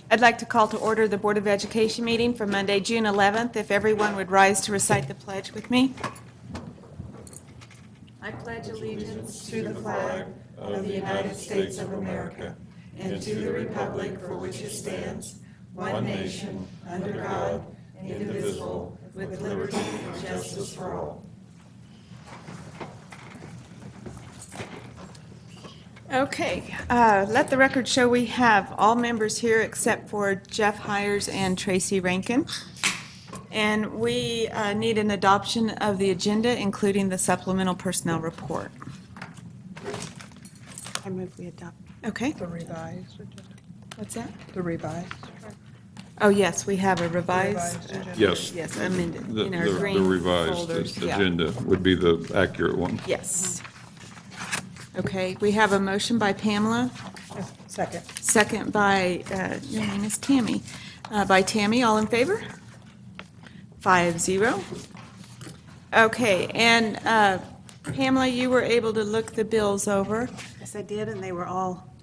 I'd like to call to order the Board of Education meeting for Monday, June 11th. If everyone would rise to recite the pledge with me. I pledge allegiance to the flag of the United States of America and to the republic for which it stands, one nation, under God, indivisible, with liberty and justice for all. Okay, let the record show we have all members here except for Jeff Hires and Tracy Rankin. And we need an adoption of the agenda, including the supplemental personnel report. I move we adopt Okay, the revised agenda. what's that? The revised. Oh, yes, we have a revised, agenda. yes, amended The in our the green revised folders. Yeah. agenda would be the accurate one. Yes. Okay, we have a motion by Pamela, Second. second by, your name is Tammy, by Tammy, all in favor? 5-0. Okay, and Pamela, you were able to look the bills over. Yes, I did, and they were all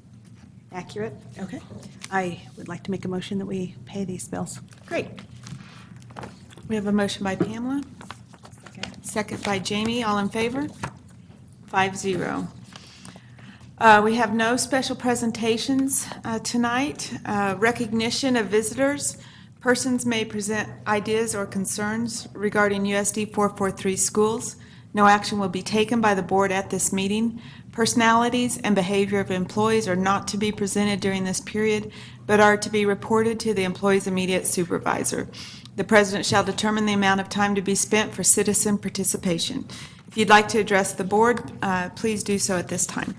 accurate. Okay, I would like to make a motion that we pay these bills. great. We have a motion by Pamela, Second. second by Jamie, all in favor? 5-0. We have no special presentations tonight. Recognition of visitors. Persons may present ideas or concerns regarding USD 443 schools. No action will be taken by the board at this meeting. Personalities and behavior of employees are not to be presented during this period, but are to be reported to the employee's immediate supervisor. The president shall determine the amount of time to be spent for citizen participation. If you'd like to address the board, please do so at this time.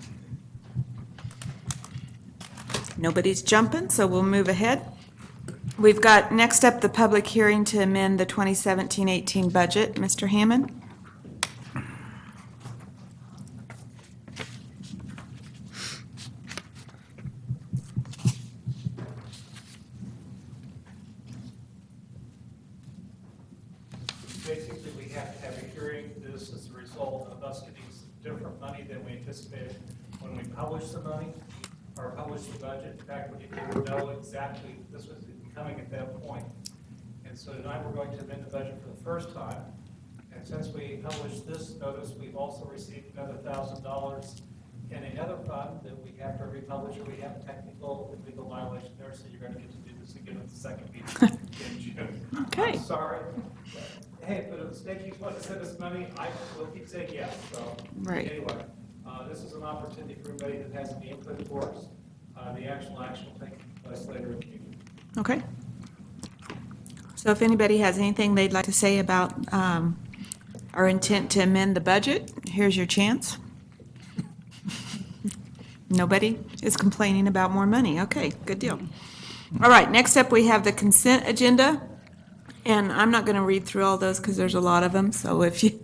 Nobody's jumping, so we'll move ahead. We've got next up the public hearing to amend the 2017-18 budget. Mr. Hammond? Basically, we have to have a hearing. This is the result of us getting some different money than we anticipated when we published the money or published the budget. In fact, we didn't know exactly this was coming at that point. And so tonight we're going to amend the budget for the first time. And since we published this notice, we've also received another $1,000 in another fund that we have to republish, or we have a technical and legal violation there, so you're going to get to do this again at the second meeting in June. Okay. I'm sorry. Hey, but if the state keeps wanting to send us money, I will keep saying yes. So Right. anyway, this is an opportunity for everybody that has any input for us. The actual action will take place later in the meeting. Okay. So if anybody has anything they'd like to say about our intent to amend the budget, here's your chance. Nobody is complaining about more money. Okay, good deal. All right, next up we have the consent agenda. And I'm not going to read through all those because there's a lot of them. So if you,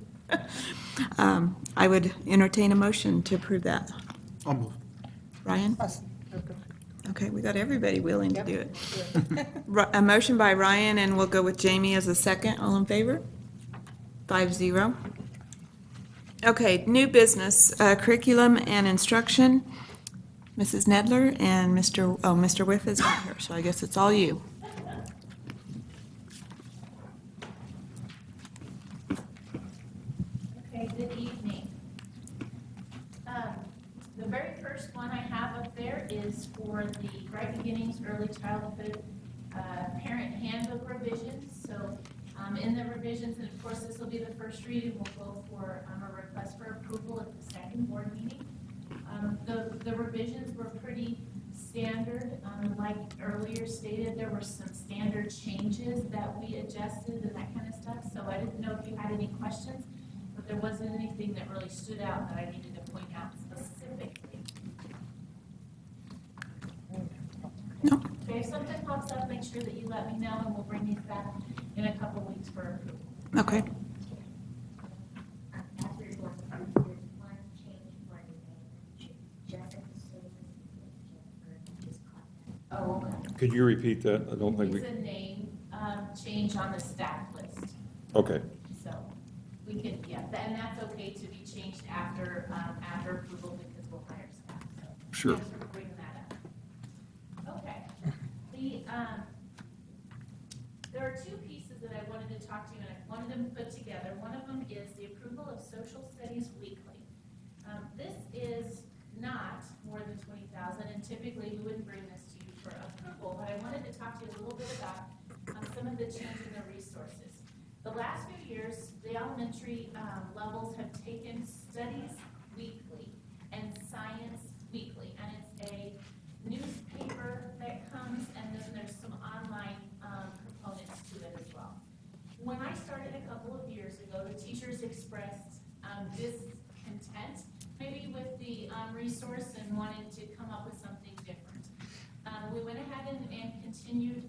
I would entertain a motion to approve that. I'll move. Ryan? Okay, we got everybody willing to do it. A motion by Ryan, and we'll go with Jamie as a second. All in favor? 5-0. Okay, new business, curriculum and instruction. Mrs. Nedler and Mr. Whiff is not here, so I guess it's all you. Okay, good evening. The very first one I have up there is for the Bright Beginnings Early Childhood Parent Handbook revisions. So in the revisions, and of course this will be the first reading, we'll go for a request for approval at the second board meeting. The revisions were pretty standard. Like earlier stated, there were some standard changes that we adjusted and that kind of stuff. So I didn't know if you had any questions, but there wasn't anything that really stood out that I needed to point make sure that you let me know, and we'll bring these back in a couple weeks for approval. Okay. After you're going through, there's one change for the name, Jessica Silva, Jennifer, just caught that. Oh, okay. Could you repeat that? I don't think It's we, a name change on the staff list, okay. so we can, yeah, and that's okay to be changed after approval because we'll hire staff, so. Sure. Thanks for bringing that up. Okay. There are two pieces that I wanted to talk to you, and I wanted them put together. One of them is the approval of social studies weekly. This is not more than $20,000, and typically we wouldn't bring this to you for approval, but I wanted to talk to you a little bit about some of the change in the resources. The last few years, the elementary levels have taken studies weekly and science weekly, and it's a newspaper that comes, and then there's some online components to it as well. When I started a couple of years ago, the teachers expressed discontent maybe with the resource and wanted to come up with something different. We went ahead and continued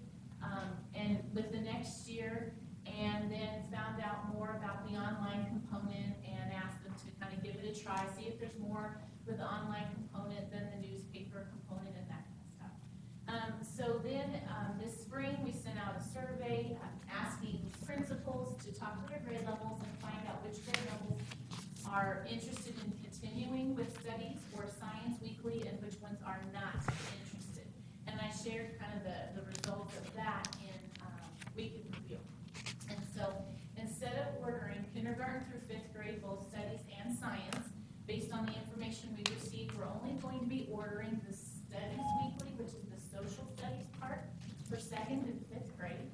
and with the next year, and then found out more about the online component and asked them to kind of give it a try, see if there's more with the online component than the newspaper component and that kind of stuff. So then this spring, we sent out a survey asking principals to talk to their grade levels and find out which grade levels are interested in continuing with studies or science weekly and which ones are not interested. And I shared kind of the results of that in weekly review. And so instead of ordering kindergarten through fifth grade, both studies and science, based on the information we received, we're only going to be ordering the studies weekly, which is the social studies part, for second and fifth grade.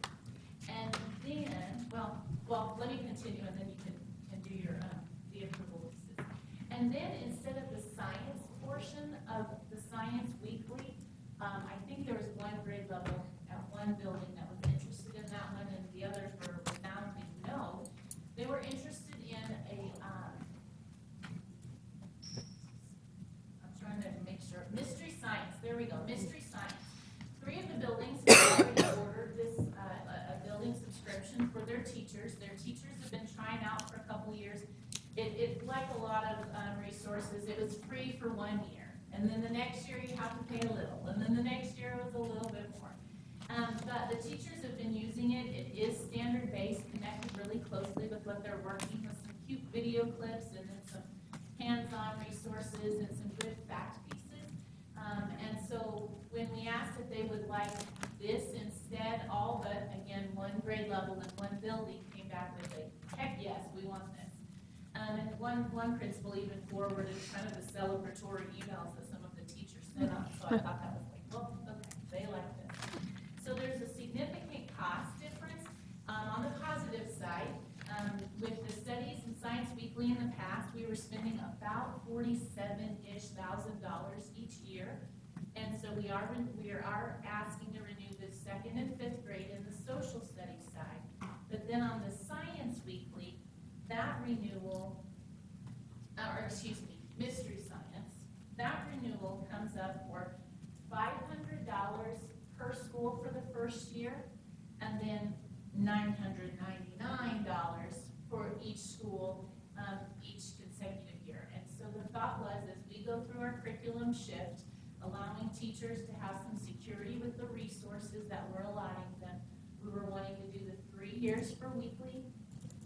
And then, well, let me continue, and then you can do your the approval list. And then instead of the science portion of the science weekly, I think there was one grade level at one building that was interested in that one, and the others were resounding no. They were interested in a, I'm trying to make sure, mystery science, there we go, mystery science. 3 of the buildings have already ordered this, a building subscription for their teachers. Their teachers have been trying out for a couple years. It's like a lot of resources, it was free for 1 year. And then the next year you have to pay a little, and then the next year it was a little bit more. But the teachers have been using it. It is standard-based, connected really closely with what they're working with, some cute video clips and then some hands-on resources and some good fact pieces. And so when we asked if they would like this instead, all but, again, 1 grade level and 1 building came back with a, heck yes, we want this. And one principal even forwarded kind of the celebratory emails that some of the teachers sent out, so I thought that was like, well, okay, they like this. So there's a significant cost difference. On the positive side, with the studies and science weekly in the past, we were spending about $47,000-ish each year. And so we are asking to renew the second and fifth grade in the social studies side. But then on the science weekly, that renewal, or excuse me, mystery science, that renewal comes up for $500 per school for the first year, and then $999 for each school each consecutive year. And so the thought was, as we go through our curriculum shift, allowing teachers to have some security with the resources that we're allotting them, we were wanting to do the 3 years for weekly,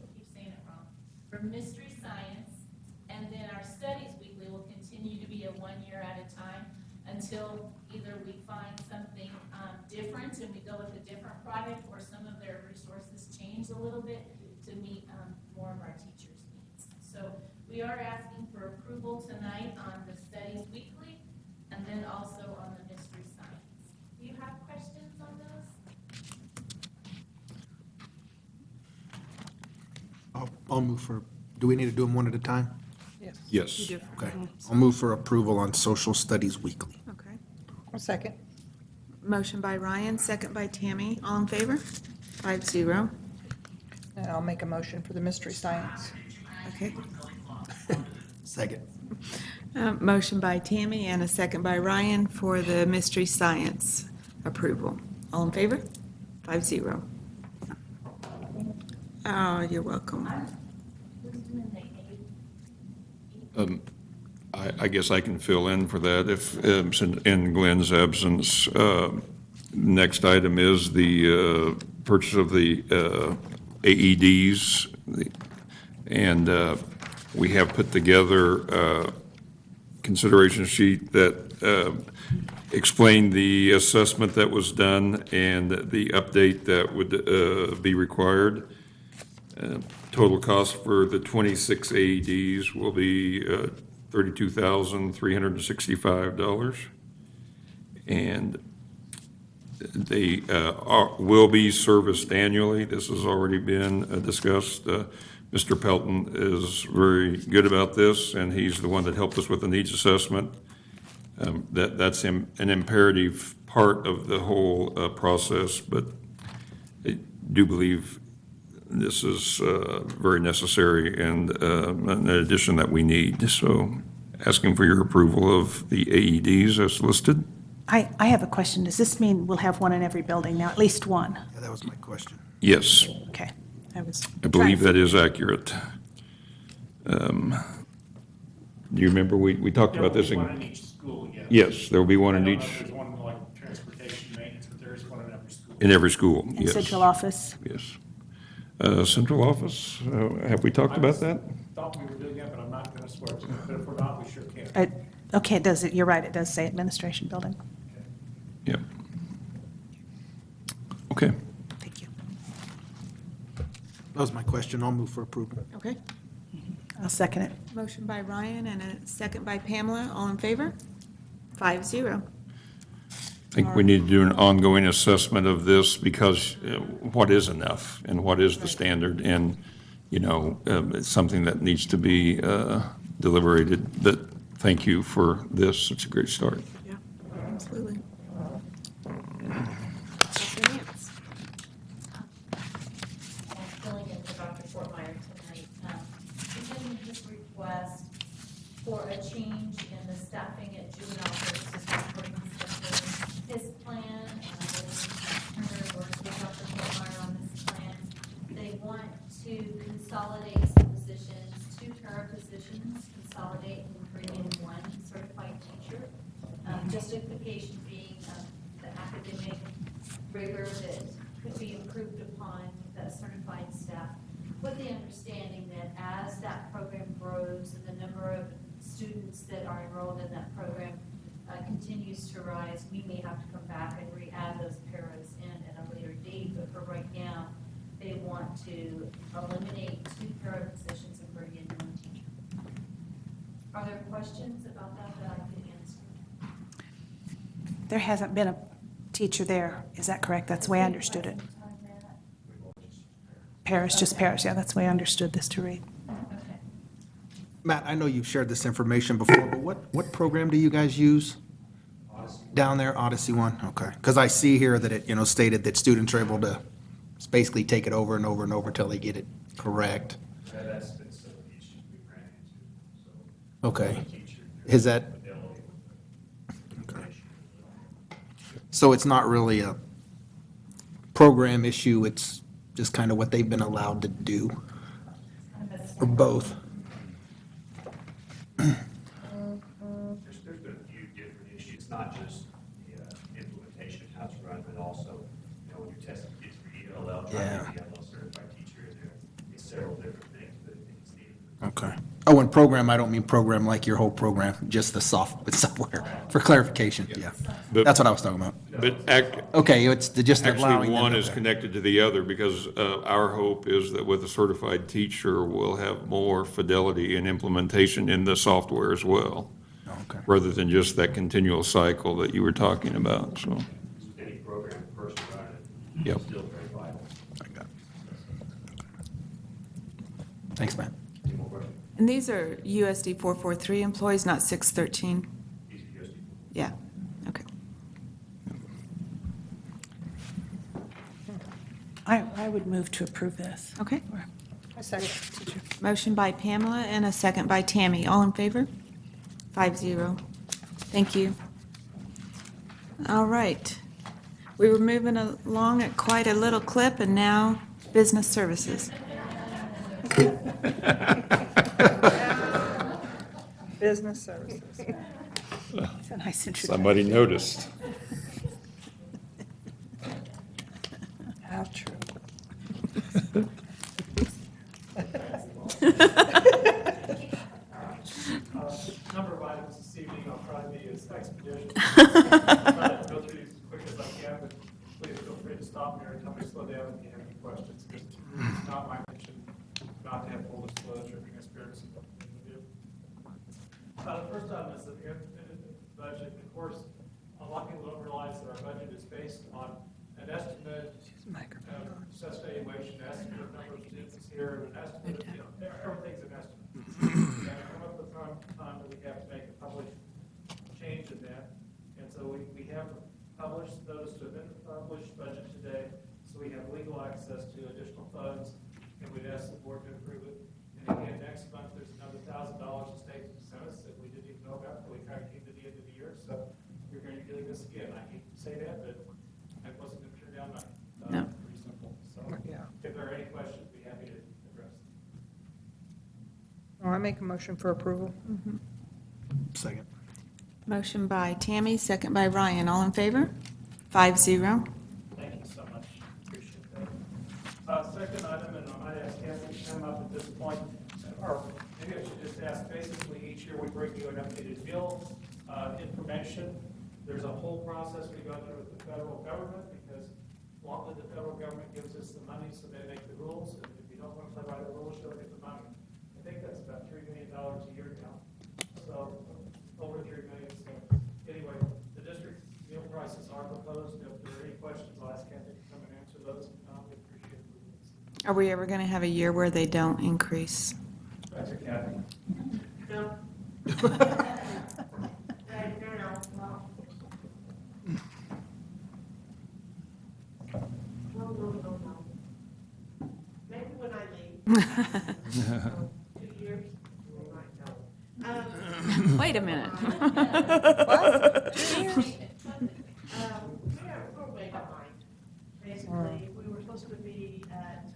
I keep saying it wrong, for mystery science, and then our studies weekly will continue to be a 1 year at a time until either we find something different and we go with a different product, or some of their resources change a little bit to meet more of our teachers' needs. So we are asking for approval tonight on the studies weekly and then also on the mystery science. Do you have questions on those? I'll move for, do we need to do them one at a time? Yes. Okay. I'll move for approval on social studies weekly. Okay. A second. Motion by Ryan, second by Tammy. All in favor? 5-0. And I'll make a motion for the mystery science. Okay. Second. Motion by Tammy and a second by Ryan for the mystery science approval. All in favor? 5-0. Oh, you're welcome. I guess I can fill in for that if, in Glenn's absence. Next item is the purchase of the AEDs. And we have put together a consideration sheet that explained the assessment that was done and the update that would be required. Total cost for the 26 AEDs will be $32,365. And they will be serviced annually. This has already been discussed. Mr. Pelton is very good about this, and he's the one that helped us with the needs assessment. That's an imperative part of the whole process, but I do believe this is very necessary and an addition that we need. So asking for your approval of the AEDs as listed. I have a question. Does this mean we'll have one in every building now, at least one? Yeah, that was my question. Yes, Okay. I believe that is accurate. Do you remember we talked about this? One in each school, yes. Yes, there will be one in I don't know each, if there's one like transportation maintenance, but there is one in every school. in every school, And yes. central office? Yes. Central office, have we talked about that? Thought we were doing that, but I'm not going to swear to it. But if we're not, we sure can. Okay, it does, you're right, it does say administration building. Yep. Okay. Thank you. That was my question. I'll move for approval. Okay. I'll second it. Motion by Ryan and a second by Pamela. All in favor? 5-0. I think we need to do an ongoing assessment of this because what is enough and what is the standard? And, you know, it's something that needs to be deliberated. But thank you for this. It's a great start. Yeah, absolutely. Filling in for Dr. Fortmeyer tonight. Continuing his request for a change in the staffing at juvenile services reporting center. His plan, Turner works with Dr. Fortmeyer on this plan. They want to consolidate some positions, 2 para positions, consolidate and bring in 1 certified teacher. Justification being the academic rigor that could be improved upon with that certified staff, with the understanding that as that program grows and the number of students that are enrolled in that program continues to rise, we may have to come back and re-add those paras in at a later date, but for right now, they want to eliminate 2 para positions and bring in 1 teacher. Are there questions about that I could answer? There hasn't been a teacher there, is that correct? That's the way I understood it. Paris, just Paris, yeah, that's the way I understood this to read. Okay. Matt, I know you've shared this information before, but what program do you guys use? Down there, Odyssey One? Okay. Because I see here that it, stated that students are able to basically take it over and over and over until they get it correct. That's been some of the issues we ran into. Okay. Is that? Okay. So it's not really a program issue, it's just kind of what they've been allowed to do? Or both? There's been a few different issues. It's not just the implementation, how it's run, but also, when you're testing kids for ELL, trying to get the ELL certified teacher in there, it's several different things that it's needed. Okay. Oh, and program, I don't mean program like your whole program, just the software, for clarification, yeah. But- That's what I was talking about. But Okay, it's just actually, allowing them. one is okay. connected to the other because our hope is that with a certified teacher, we'll have more fidelity and implementation in the software as well, Okay. rather than just that continual cycle that you were talking about, so. Any program, person running it, Yep. is still very vital. I got it. Thanks, Matt. Any more questions? And these are USD 443 employees, not 613? These are USD. Yeah, okay. I would move to approve this. Okay. A second. Motion by Pamela and a second by Tammy. All in favor? 5-0. Thank you. All right. We were moving along at quite a little clip, and now business services. Business services. It's a nice introduction. Somebody noticed. How true. Number of items this evening, I'll try to be as expeditious. Try to go through these as quick as I can, but please feel free to stop me or tell me to slow down if you have any questions, because it's not my intention not to have full disclosure of transparency. The first item is the budget. Of course, a lot of people don't realize that our budget is based on an estimate of assessed valuation, estimate of number of students here, an estimate of, everything's an estimate. And come up with time that we have to make a public change in that. And so we have published those to amend the published budget today, so we have legal access to additional funds, and we'd ask the board to approve it. And again, next month, there's another $1,000 in state incentives that we didn't even know about, but we kind of came to the end of the year, so you're going to be doing this again. I hate to say that, but it wasn't going to turn down No. pretty simple. So Yeah. if there are any questions, be happy to address them. Oh, I make a motion for approval. Second. Motion by Tammy, second by Ryan. All in favor? 5-0. Thank you so much. Appreciate that. Second item, and I might ask Kathy to come up at this point, or maybe I should just ask, basically, each year we bring you an updated bill information. There's a whole process we go through with the federal government, because locally the federal government gives us the money, so they make the rules, and if you don't want to play by the rules, you'll get the money. I think that's about $3 million a year now. So over $3 million. So anyway, the district meal prices are proposed. If there are any questions, I'll ask Kathy to come and answer those. We appreciate it. Are we ever going to have a year where they don't increase? That's a Kathy. No. Right now, well. No. Maybe when I leave. 2 years, we might know. Wait a minute. We're way behind, basically. We were supposed to be at,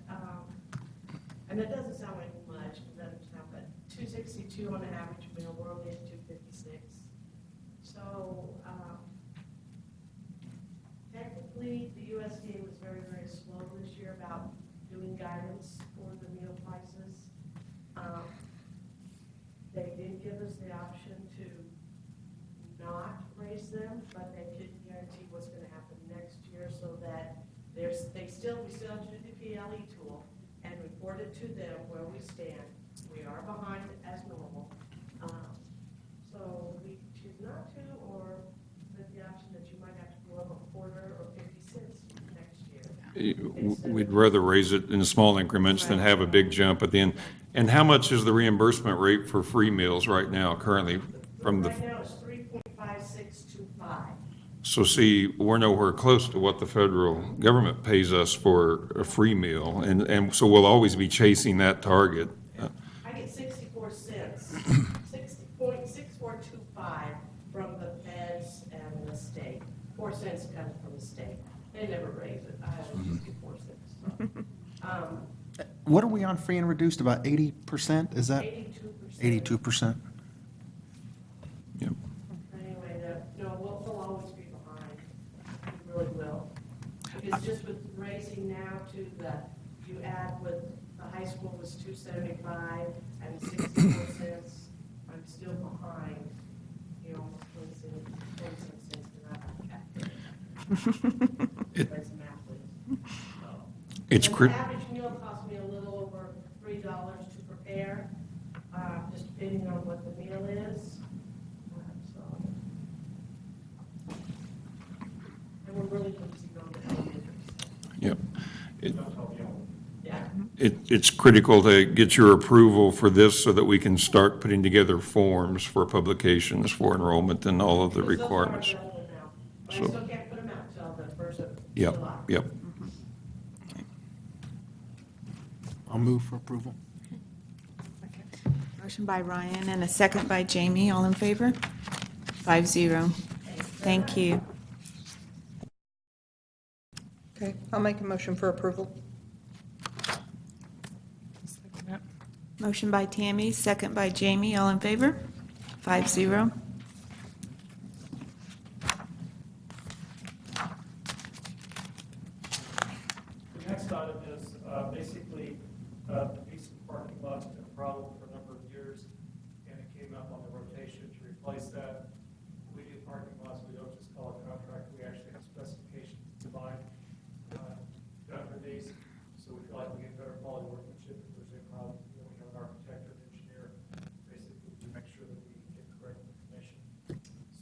and it doesn't sound like much, it doesn't sound, but 262 on an average meal, we're only at 256. So, technically, the USDA was very, very slow this year about doing guidance for the meal prices. They did give us the option to not raise them, but they couldn't guarantee what's going to happen next year, so that we still have to do the PLE tool and report it to them where we stand. We are behind as normal. So we choose not to, or with the option that you might have to go up a quarter or 50 cents next year. We'd rather raise it in small increments than have a big jump at the end. And how much is the reimbursement rate for free meals right now, currently? From the, Right now, it's 3.5625. so see, we're nowhere close to what the federal government pays us for a free meal, and so we'll always be chasing that target. I get 64 cents, 60.6425 from the feds and the state. 4 cents comes from the state. They never raise it. I have 64 cents. So, What are we on free and reduced, about 80%? Is that 82%. 82%? Yep. Anyway, we'll always be behind. We really will. Because just with raising now to you add with the high school was 275 and 64 cents, I'm still behind, 27 cents to not It- That's math, please. It's And crit, the average meal cost me a little over $3 to prepare, just depending on what the meal is. So, and we're really focusing on the food. yep. It- Yeah. It's critical to get your approval for this so that we can start putting together forms for publications, for enrollment, and all of the Because those are requirements. available now. But I So- still can't put them out till the 1st of Yep, July. yep. I'll move for approval. Motion by Ryan and a second by Jamie. All in favor? 5-0. Thank you. Okay, I'll make a motion for approval. Motion by Tammy, second by Jamie. All in favor? 5-0. The next item is basically the piece of parking lot's been a problem for a number of years, and it came up on the rotation to replace that. We do parking lots, we don't just call a contract, we actually have specifications defined for these, so we feel like we get better quality workmanship if there's a problem. We have an architect or an engineer, basically to make sure that we get correct information.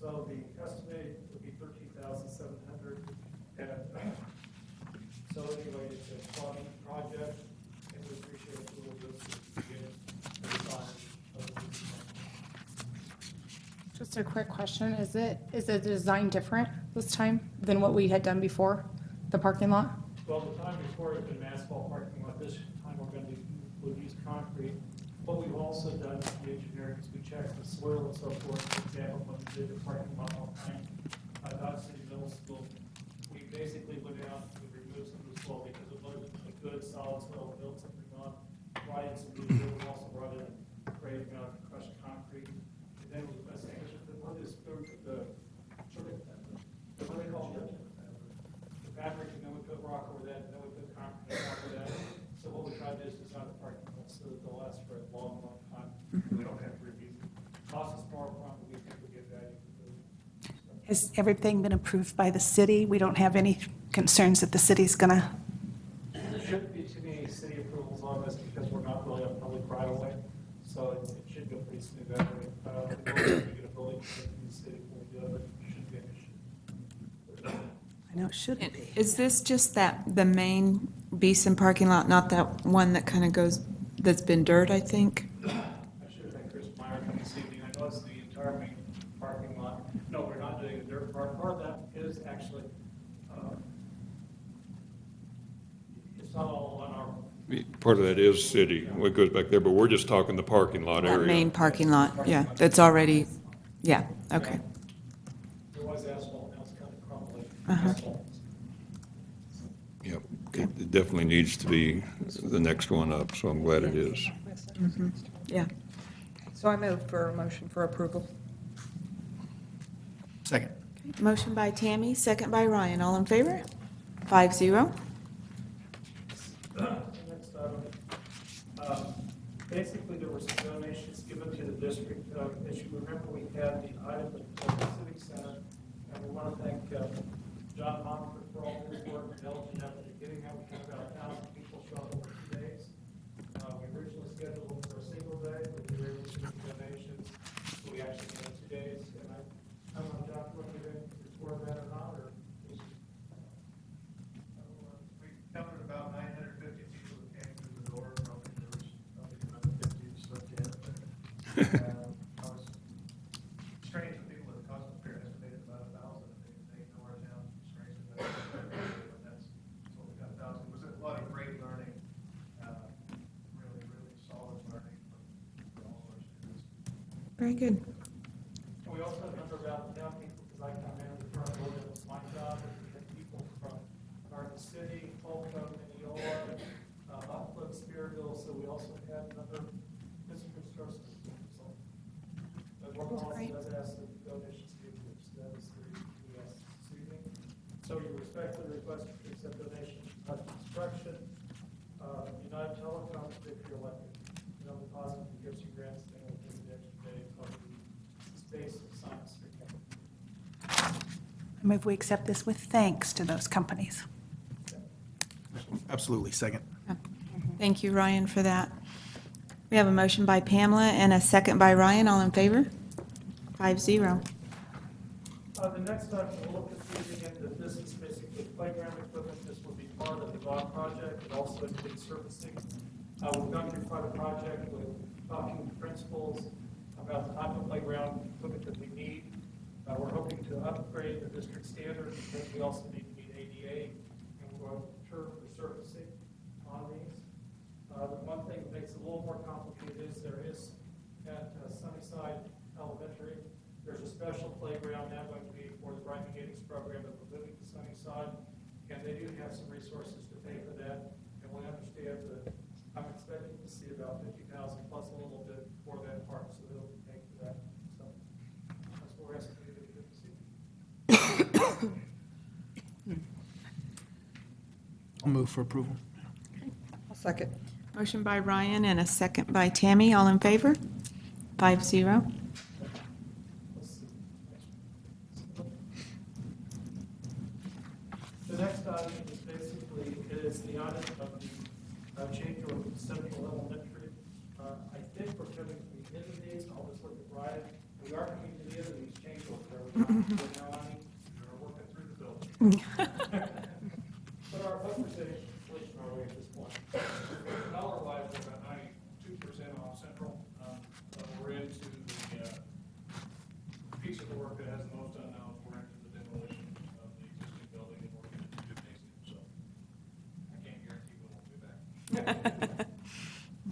So the estimate would be $13,700, and so anyway, it's a fun project, and we appreciate it. We'll do it to get the design of the Just a quick question, is the design different this time than what we had done before, the parking lot? Well, the time before it had been asphalt parking lot, this time we'll use concrete. What we've also done with the engineering is we checked the soil and so forth. For example, when we did the parking lot all time, Dodge City Middle School, we basically went out and removed some of the soil because it wasn't a good solid soil, built something on, brought in some new dirt, and also brought in grading out crushed concrete. And then what is what do they call it? The fabric, and then we put rock over that, and then we put concrete on top of that. So what we tried to do is design the parking lot so that they'll last for a long, long time. We don't have to review. Cost us more upfront, but we think we get value for the. Has everything been approved by the city? We don't have any concerns that the city's going to, There shouldn't be too many city approvals on this because we're not really on public right of way. So it should go pretty smooth that way. We get a building permit from the city when we do it, but it shouldn't be an issue. I know it shouldn't be. Is this just the main Beeson parking lot, not that one that kind of goes, that's been dirt, I think? I should have had Chris Meyer come this evening. I know it's the entire main parking lot. No, we're not doing the dirt part. Part of that is actually, it's not all on our. Part of that is city, what goes back there, but we're just talking the parking lot That area. main parking lot, yeah, that's already, yeah, okay. There was asphalt, now it's kind of crumbling. Uh-huh. Asphalt. Yep, it definitely needs to be the next one up, so I'm glad it is. Yeah. So I move for a motion for approval. Second. Motion by Tammy, second by Ryan. All in favor? 5-0. Next item. Basically, there were some donations given to the district. As you remember, we had the item at the Civic Center, and we want to thank John Montford for all his work and diligence at the beginning. We had about 1,000 people show up over 2 days. We originally scheduled them for a single day, but we were able to do donations, so we actually had 2 days. And I don't know, John, what you did before that or not, or? We counted about 950 people that came through the door, probably there was another 50 that slipped in. I was strange for people that cost fair estimated about 1,000. They know our town strange, but that's what we got 1,000. It was a lot of great learning, really, really solid learning from all of our students. Very good. And we also had a number of out-of-town people, because I come in the front door, that was my job, and we had people from Garden City, Holcomb, Mineola, Upland, Spearville, so we also had another visitors to our system. So, but we're also does ask that the donations be approved, so that was the reason we asked this evening. So you respectfully request to accept donations of construction, United Telecom, if you're elected. You know, deposit the gifts and grants, then we'll take the extra day, probably space of science. I move we accept this with thanks to those companies. Absolutely, second. Thank you, Ryan, for that. We have a motion by Pamela and a second by Ryan. All in favor? 5-0. The next time we'll look at using it, that this is basically playground equipment. This will be part of the BOE project and also include surfacing. We've gone through quite a project with talking to principals about the type of playground equipment that we need. We're hoping to upgrade the district standards because we also need to meet ADA, and we're going to turf for surfacing on these. The one thing that makes it a little more complicated is there is at Sunnyside Elementary, there's a special playground now going to be for the Bright Beginnings program that we're moving to Sunnyside. And they do have some resources to pay for that, and we understand that I'm expecting to see about 50,000 plus a little bit for that park, so they'll be paying for that. So that's what we're asking you to do this evening. I'll move for approval. I'll second. Motion by Ryan and a second by Tammy. All in favor? 5-0. The next item is basically, it is the audit of the change order for Central Elementary. I think we're coming to the end of these, I'll just look at Brian. We are coming to the end of these change orders, we're now on, we're working through the building. But our budget is inflation our way at this point. Dollar wise, we're about 92% off Central. We're into the piece of the work that has the most unknowns. We're into the demolition of the existing building and we're going to do gymnasium. So I can't guarantee we won't be back.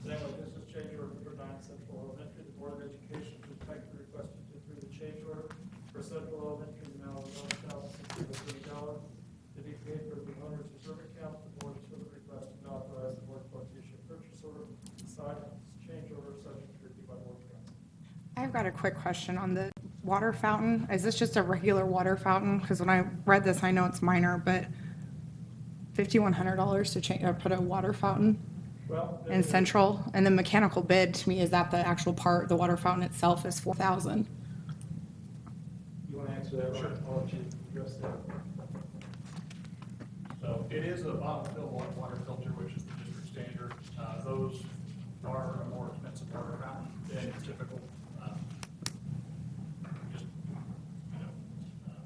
So anyway, this is change order for 9 Central Elementary. The Board of Education respectfully requested to approve the change order for Central Elementary in the amount of $11,630 to be paid for the owner's reserve account. The board is further requested to authorize the board clerk to issue a purchase order to sign this change order subject to review by board council. I've got a quick question on the water fountain. Is this just a regular water fountain? Because when I read this, I know it's minor, but $5,100 to put a water fountain Well, in Central, and the mechanical bid to me, is that the actual part? The water fountain itself is $4,000. you want to answer that? Sure. I'll let you address that. So it is a bottom fill water filter, which is the district standard. Those are a more expensive water fountain than typical,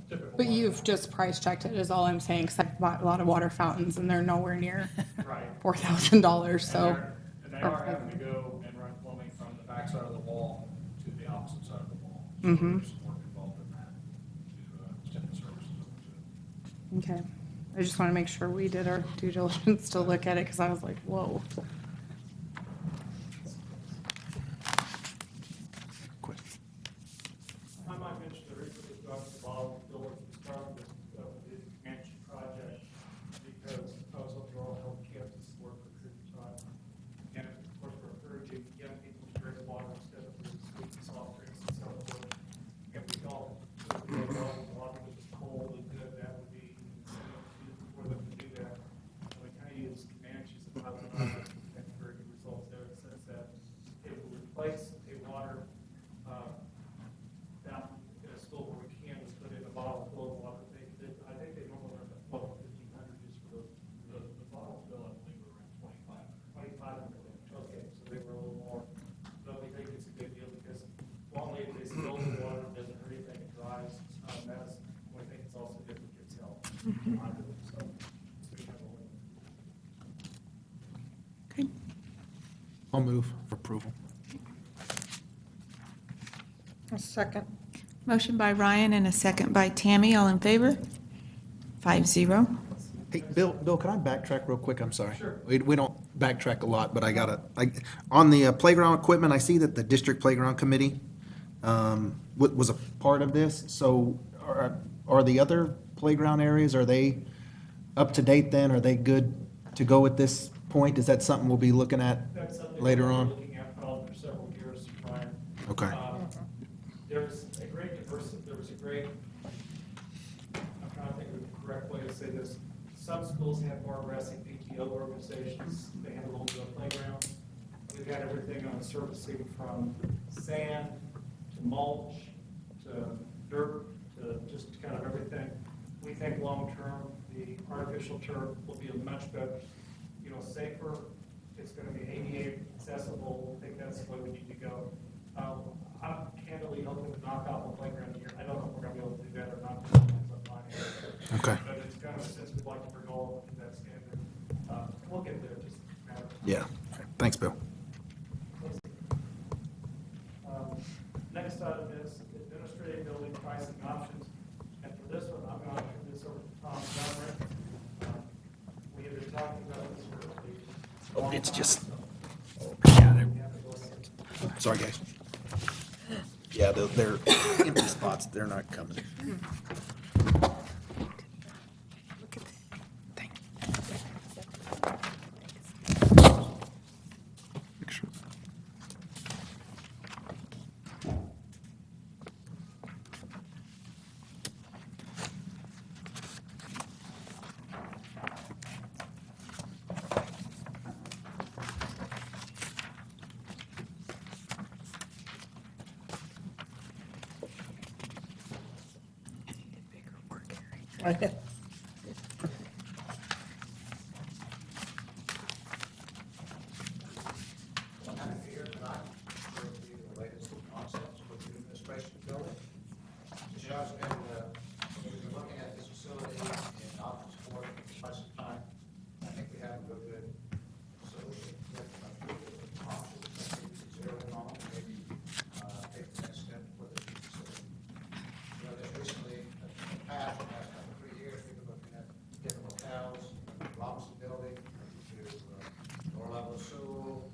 typical. But water you've fountain. just price checked it, is all I'm saying, because I've bought a lot of water fountains and they're nowhere near Right. $4,000, so. And they are having to go and run plumbing from the back side of the wall to the opposite side of the wall. So Mhm. there's some work involved in that to extend the services over to it. Okay, I just want to make sure we did our due diligence to look at it, because I was like, whoa. I might mention the reason we got the bottom building to start with the expansion project, because I was on the Oral Health campus work for a period of time. And of course, we're encouraging young people to drink water instead of the sweet and soft drinks and so forth. And we thought, if water was just cold and good, that would be for them to do that. And we kind of used Comanches and $1,000 and very good results there. It says that it will replace a water down in a school where we can, just put in a bottle full of water. I think they normally run about 1,500 just for the bottle fill. I believe we're around 2,500. Okay, so they were a little more. But we think it's a good deal because long they spill the water, it doesn't hurt anything, it dries, it's not a mess. We think it's also good for kids' health. So it's good to have a win. Okay. I'll move for approval. I'll second. Motion by Ryan and a second by Tammy. All in favor? 5-0. Hey, Bill, can I backtrack real quick? I'm sorry. Sure. We don't backtrack a lot, but on the playground equipment, I see that the district playground committee was a part of this. So are the other playground areas, are they up to date then? Are they good to go at this point? Is that something we'll be looking at That's something later we're on? looking at probably for several years, Brian. Okay. There's a great diversity, I'm trying to think of the correct way to say this. Some schools have more aggressive PTO organizations, they have a little bit of playground. We've got everything on surfacing from sand to mulch to dirt to just kind of everything. We think long-term, the artificial turf will be a much better, safer. It's going to be ADA accessible. I think that's the way we need to go. I'm candidly hoping to knock out the playground here. I don't know if we're going to be able to do that or not. Okay. But it's kind of a sense we'd like to bring all of that standard. We'll get there, just a matter of. Yeah. Okay. Thanks, Bill. Next item is administrative building pricing options. And for this one, I'm going to turn this over to Tom Gunner. We have been talking about this for a Oh, it's just, sorry, guys. Yeah, they're empty spots. They're not coming. I'm here tonight to review the latest concepts for the administration building. As you know, we've been looking at this facility in options for quite some time. I think we have a real good solution with a few different options that we can zero in on, and maybe take the next step for the new facility. You know, just recently, in the past, the last couple, 3 years, we've been looking at different locales, Robinson Building, to lower level of Sewell,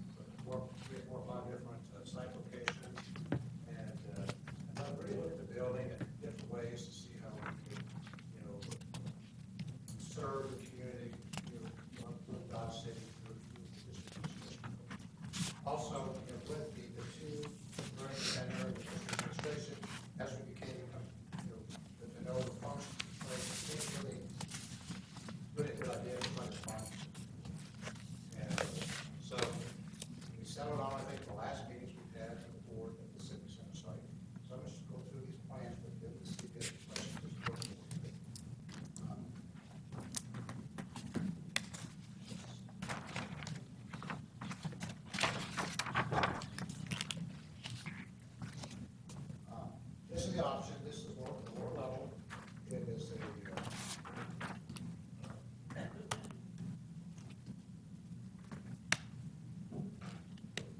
3 or 4 or 5 different site locations. And I'm really looking at the building in different ways to see how we can, you know, serve the community, you know, with Dodge City through the distribution. Also, you know, with the 2 learning center and the district administration, as we became, you know, the know the function, it's really a good idea to try to find. And so we settled on, I think, the last meetings we've had for the board at the Civic Center site. So I'm going to go through these plans with them to see if questions is working. This is the option. This is the lower level. It is a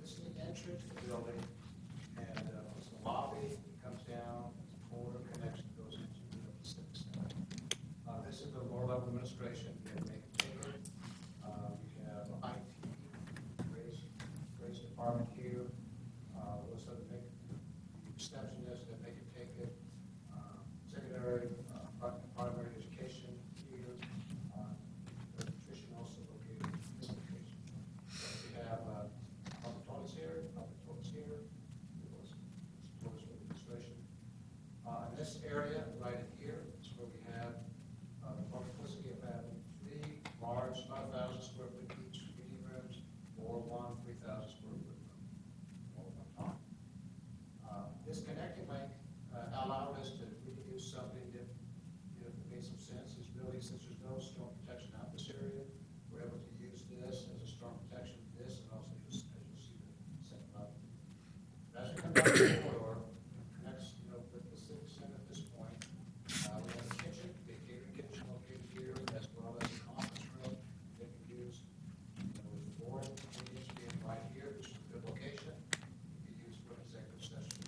this is the entrance to the building, and it's the lobby. It comes down, it's a corridor connection that goes into the Civic Center. This is the lower level administration. We have make take it. We have IT, raise department here. Also the receptionist that make it take it. Secondary, primary education here. The nutrition also located in this location. We have public toilets here, toilets for administration. In this area, right in here, is where we have the multiplicity of having 3 large, 5,000 square foot each meeting rooms, or 1 3,000 square foot room, all at one time. This connecting link allowed us to reuse something that, you know, made some sense. Is really, since there's no storm protection out this area, we're able to use this as a storm protection, this, and also use, as you'll see, the second level. As we come down the corridor, it connects, you know, with the Civic Center at this point. We have a kitchen, the catering kitchen located here, as well as a conference room that we use, you know, with the board meetings being right here, which is a good location. We use for an executive session.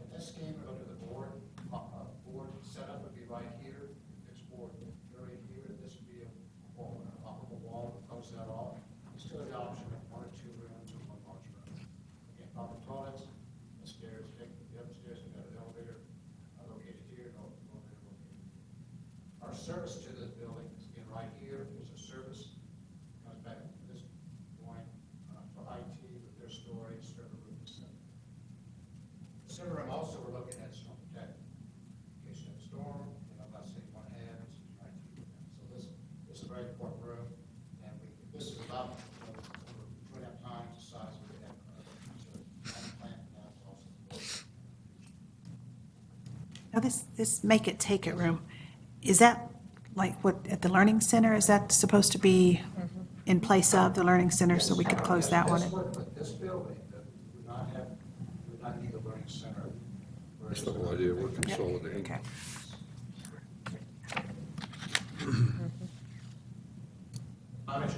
In this scheme, we're looking at the board. Board setup would be right here. Fixed board area here. This would be a wall, an operable wall to close that off. We still have the option of 1 or 2 rooms or 1 large room. Again, public toilets, the stairs, take the upstairs, we got an elevator located here, and elevator located here. Our service to this building is again right here. There's a service. Comes back to this point for IT with their storage, server room, etc. The server room also we're looking at storm protected. In case you have a storm, you know, let's say you want to have it, so IT with them. So this is a very important room, and this is about, you know, over 2.5 times the size of the deck. So on the plan now is also Now, this make it, take it room, is that like what, at the Learning Center, is that supposed to be in place of the Learning Center, so we could close that one? But this building, would not need a learning center. That's the whole idea, we're consolidating. Okay.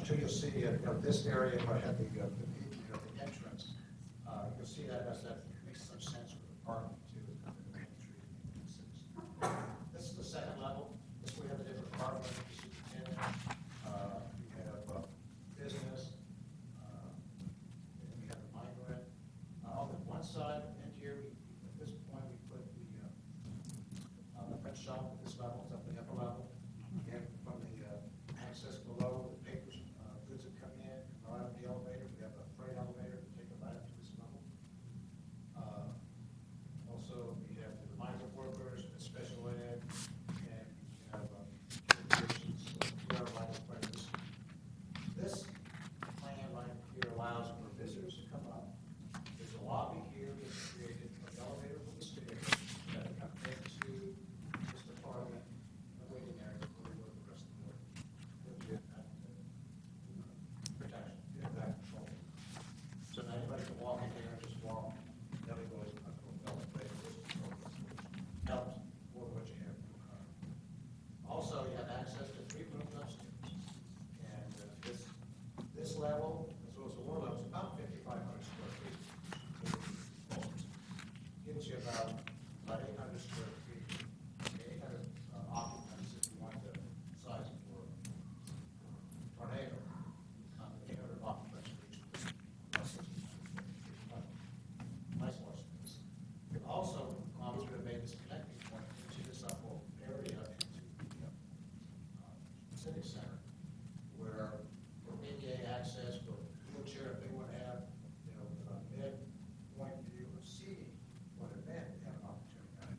Too, you'll see, you know, this area where I have the entrance, you'll see that makes some sense with the parking too. This is the second level. This we have a different department, superintendent. We have business, and we have the migrant. On the one side, in here, at this point, we put the print shop at this level, it's up the upper level. Again, from the access below, the papers, goods that come in, right up the elevator. We have a freight elevator to take it right up to this level. gives you about 800 square feet, 800 occupants if you want the size for tornado. 800 occupants for each of them. Nice large space. We've also gone through and made this connecting point into this upper area into the civic center, where for ADA access, for wheelchair, if they want to have, mid-point view of seating for an event, they have an opportunity.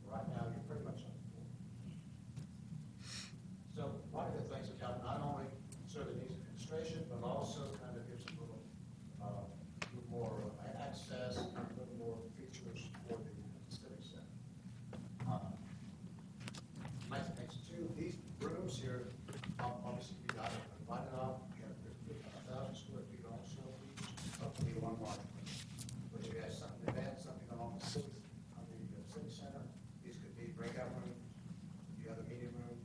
Right now, you're pretty much on the floor. So a lot of good things that help not only serve the needs of administration, but also kind of gives a little more access, a little more features for the civic center. Nice things too. These rooms here, obviously, we got it divided up. We have 1,000 square feet also, up to be one large room. But you have something event, something along the civic center. These could be breakout rooms, the other meeting rooms,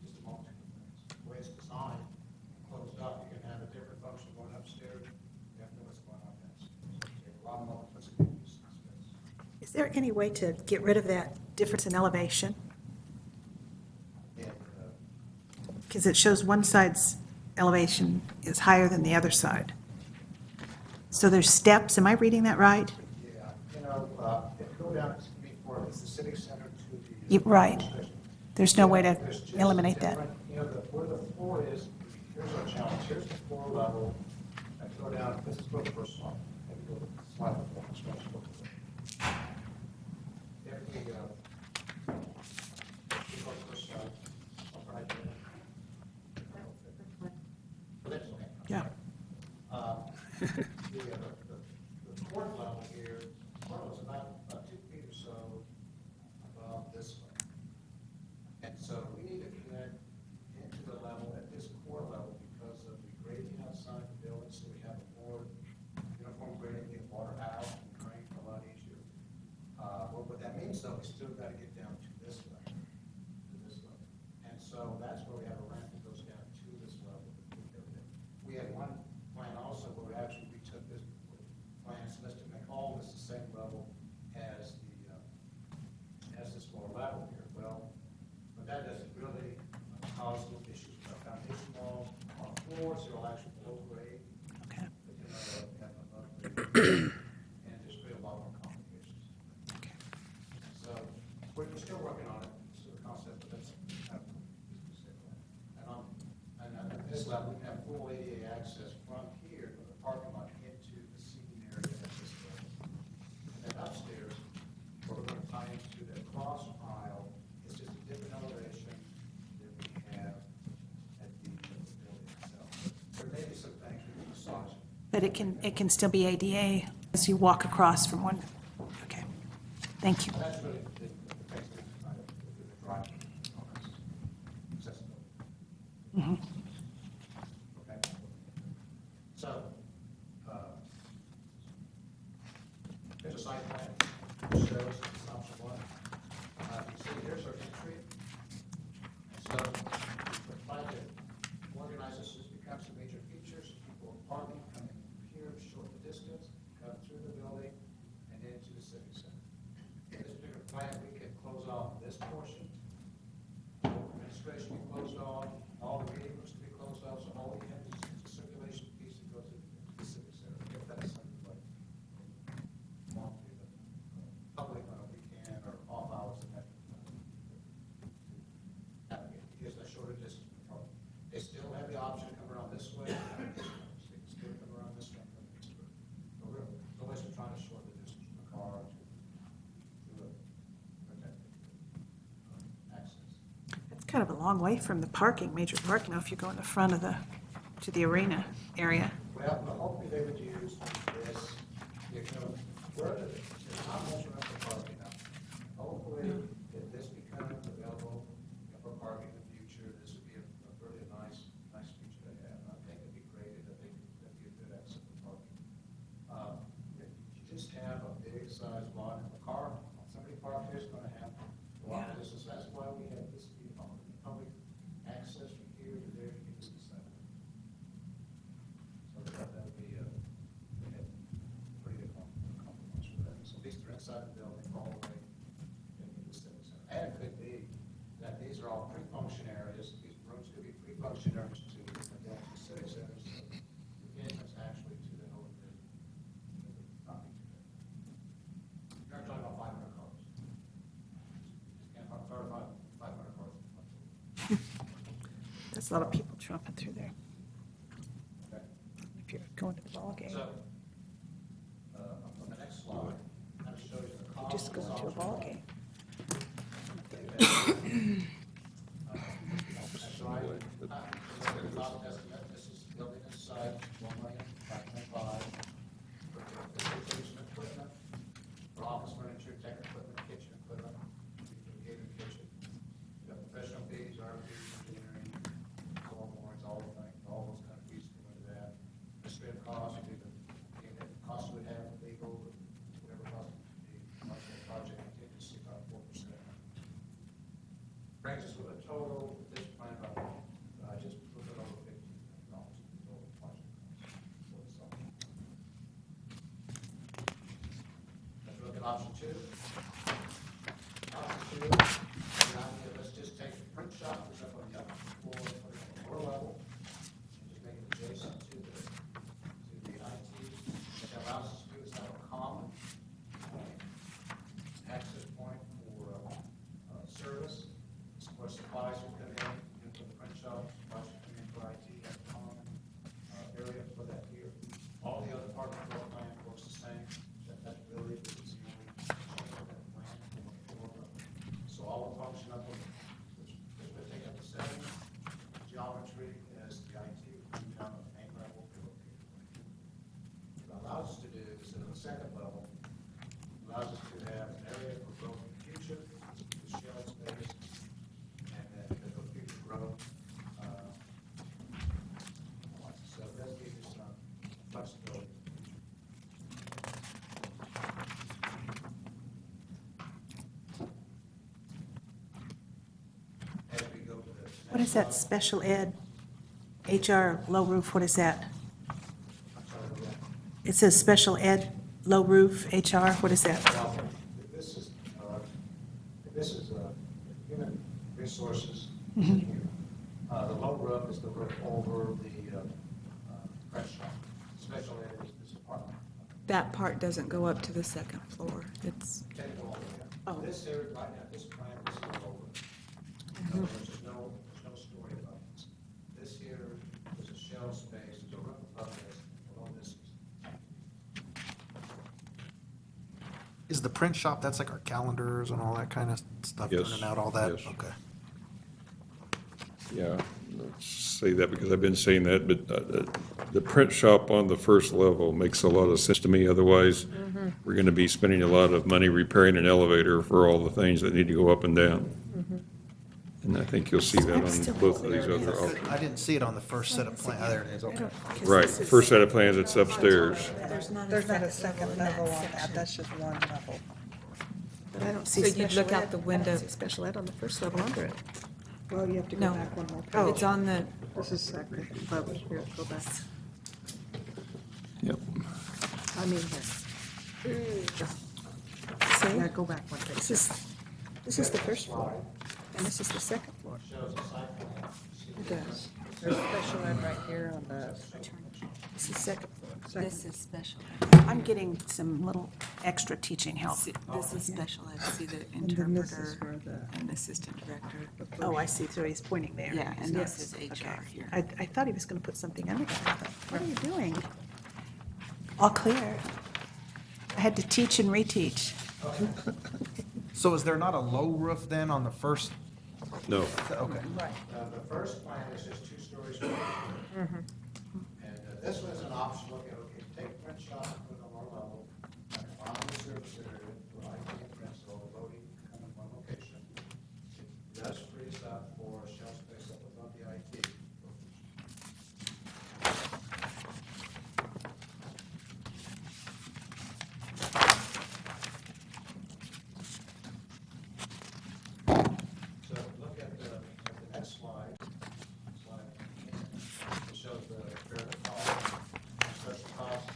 just a multitude of things. The way it's designed, closed up, you can have a different function going upstairs. You have to know what's going on downstairs. So a lot of multiplicity of use in space. Is there any way to get rid of that difference in elevation? And Because it shows one side's elevation is higher than the other side. So there's steps, am I reading that right? yeah, if you go down before, it's the civic center to the. Right. There's no way to There's just eliminate that. different, where the floor is, here's our challenge, here's the floor level. If you go down, this is the first slide. If you go to the slide before, it's much more. If we, go to the first slide, up right there. That's okay. Yeah. The court level here, well, it's about 2 feet or so above this one. And so we need to connect into the level at this core level because of the grading outside the building, so we have a more uniform grading, get water out and drain a lot easier. What that means though, we still got to get down to this level, And so that's where we have a ramp that goes down to this level. We had one plan also where we took this plan, so let's to make all this the same level as this lower level here. Well, but that doesn't really cause those issues with our foundation wall on floors, they're all actually below grade. Okay. Have above grade, and just create a lot more complications. Okay. So we're still working on it, so the concept, but that's kind of and at this level, we can have full ADA access from here, from the parking lot into the seating area at this level. And then upstairs, where we're going to tie into the cross aisle, it's just a different elevation than we have at the building itself. There may be some things we can massage. But it can still be ADA as you walk across from one. Okay. Thank you. That's really the things we kind of do the driving, accessibility. Mhm. Okay. So, here's a site plan that shows it's option one. You can see here's our entry. And so, we try to organize this as becomes some major features. People are parking, coming here, short the distance, come through the building, and into the civic center. In this particular plan, we can close off this portion. Administration be closed off, all the meeting rooms can be closed off, so all we have is the circulation piece that goes into the civic center, if that's something like want to, public on a weekend or off hours and that. Here's a shorter distance from the park. They still have the option to come around this way, they can still come around this way. But we're always trying to shorten the distance from the car to protect access. It's kind of a long way from the parking, major park now, if you go in the front of to the arena area. Well, hopefully they would use this, where there's not much room for parking now. Hopefully, if this becomes available for parking in the future, this would be a really nice feature to have. I think it'd be great, I think that'd be a good access for parking. If you just have a big size lot, if a car, somebody parked here is gonna have a lot of distance. That's why we have this public access from here to there to get to the center. So that would be a pretty good compromise for that. So these are inside inside the building all the way into the civic center. And it could be that these are all pre-function areas, these rooms could be pre-function areas to the civic center, so the entrance actually to the north is not be too bad. You're not talking about 500 cars. You can't park 500 cars. There's a lot of people jumping through there. Okay. If you're going to the ballgame, So, on the next slide, kind of shows you the you're cost. just going to a ballgame. That's right. Cost estimate, this is building inside, $1,525,000. For equipment, for office furniture, tech equipment, kitchen equipment, gaming kitchen. You have professional fees, RFPs, engineering, solar warrants, all the things, all those kind of fees go into that. Administrative costs, would be the cost we would have, legal, whatever cost the project contingency, about 4%. Brings us with a total, this plan, just a little bit over $15 million total project cost. Let's look at option two. Option two, let's just take the print shop, which is up on the upper floor, put it on the lower level, and just make it adjacent to the IT. What that allows us to do is have a common access point for service. Where supplies would come in for the print shop, supplies would come in for IT, have a common area for that here. All the other part of the floor plan works the same. That really is the only change of that plan. So all will function up on which would take up the same geometry as the IT would be down on the main level. What it allows us to do is at the second level, allows us to have an area for growth in the future, with shelf space, and then for future growth. So it does give you some flexibility. As we go to the What is that special ed, HR, low roof, what is that? It says special ed, low roof, HR, what is that? Well, this is human resources. The low roof is the roof over the press shop. Special ed is this department. That part doesn't go up to the second floor. It's, Take it all the way up. Oh. This area, right now, this plan, this is the low roof. There's no story above this. This here is a shell space, there's a roof above this, below this. Is the print shop, that's like our calendars and all that kind of stuff, Yes, turning out all that? yes. Okay. Yeah, let's say that because I've been saying that, but the print shop on the first level makes a lot of sense to me. Otherwise, we're going to be spending a lot of money repairing an elevator for all the things that need to go up and down. And I think you'll see that on both of these other options. I didn't see it on the first set of plans. There it is, okay. Right, first set of plans, it's upstairs. There's not a second level on that, that's just one level. But I don't see So you'd special look out ed. the I window. don't see special ed on the first level under it. Well, you have to No. go back one more Oh. page. it's on the, This is second level, here, go back. Yep. I mean, here. See? Yeah, go back one page. This is the first floor, and this is the second floor. Shows a site plan. It does. There's special ed right here on the, This is second floor. this is special I'm getting some little extra teaching help. This is special ed. See the and then this is interpreter where the. and assistant director. Oh, I see, so he's pointing there. Yeah, and Yes. this is HR Okay. here. I thought he was going to put something under that. I thought, what are you doing? All clear. I had to teach and reteach. So is there not a low roof then on the first? No, Okay. The first plan is just 2 stories. And this one's an option, okay, take the print shop, put it on our level, and on the service area, for IT and print, so loading come in one location. It does free us up for shelf space up above the IT. So look at the next slide. Slide 10. It shows the variable cost, special cost,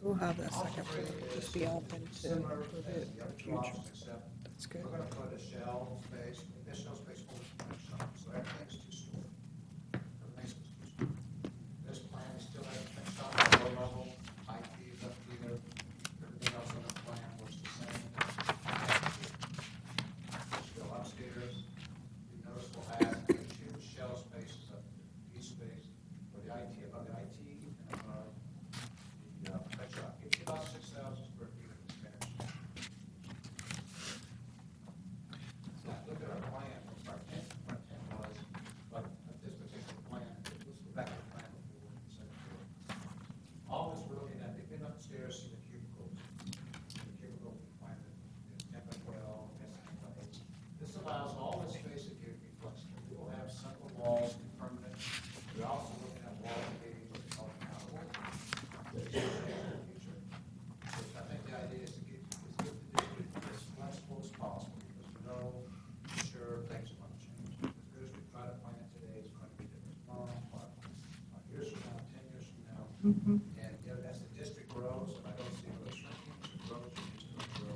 We'll have that second floor just be open to Similar for as the the other two future. offices, except That's good. we're gonna put a shell space, this shell space holds one shop, so everything's two-story. Everything's two-story. This plan still has a shop at low level, IT is up here, everything else on the plan looks the same. Still upstairs, you notice we'll have two shell spaces up there, each space for the IT, above the IT and above the pet shop. It's about 6,000 square feet of expansion. So look at our plan, our intent was, like, this particular plan, let's go back to the plan before we second floor. All this we're looking at, they've been upstairs, see the cubicles. The cubicle plan, the 10 by 12, that's 10 by 8. This allows all this space here to be flexible. We will have simple walls and permanent. We're also looking at wall caving, what's called accountable. Future. I think the idea is to give the district as flexible as possible, because we know, for sure, things are going to change. As good as we try to plan it today, it's going to be different tomorrow, 5 years from now, 10 years from now. And, you know, as the district grows, and I don't see it really shrinking, as it grows, it needs to grow.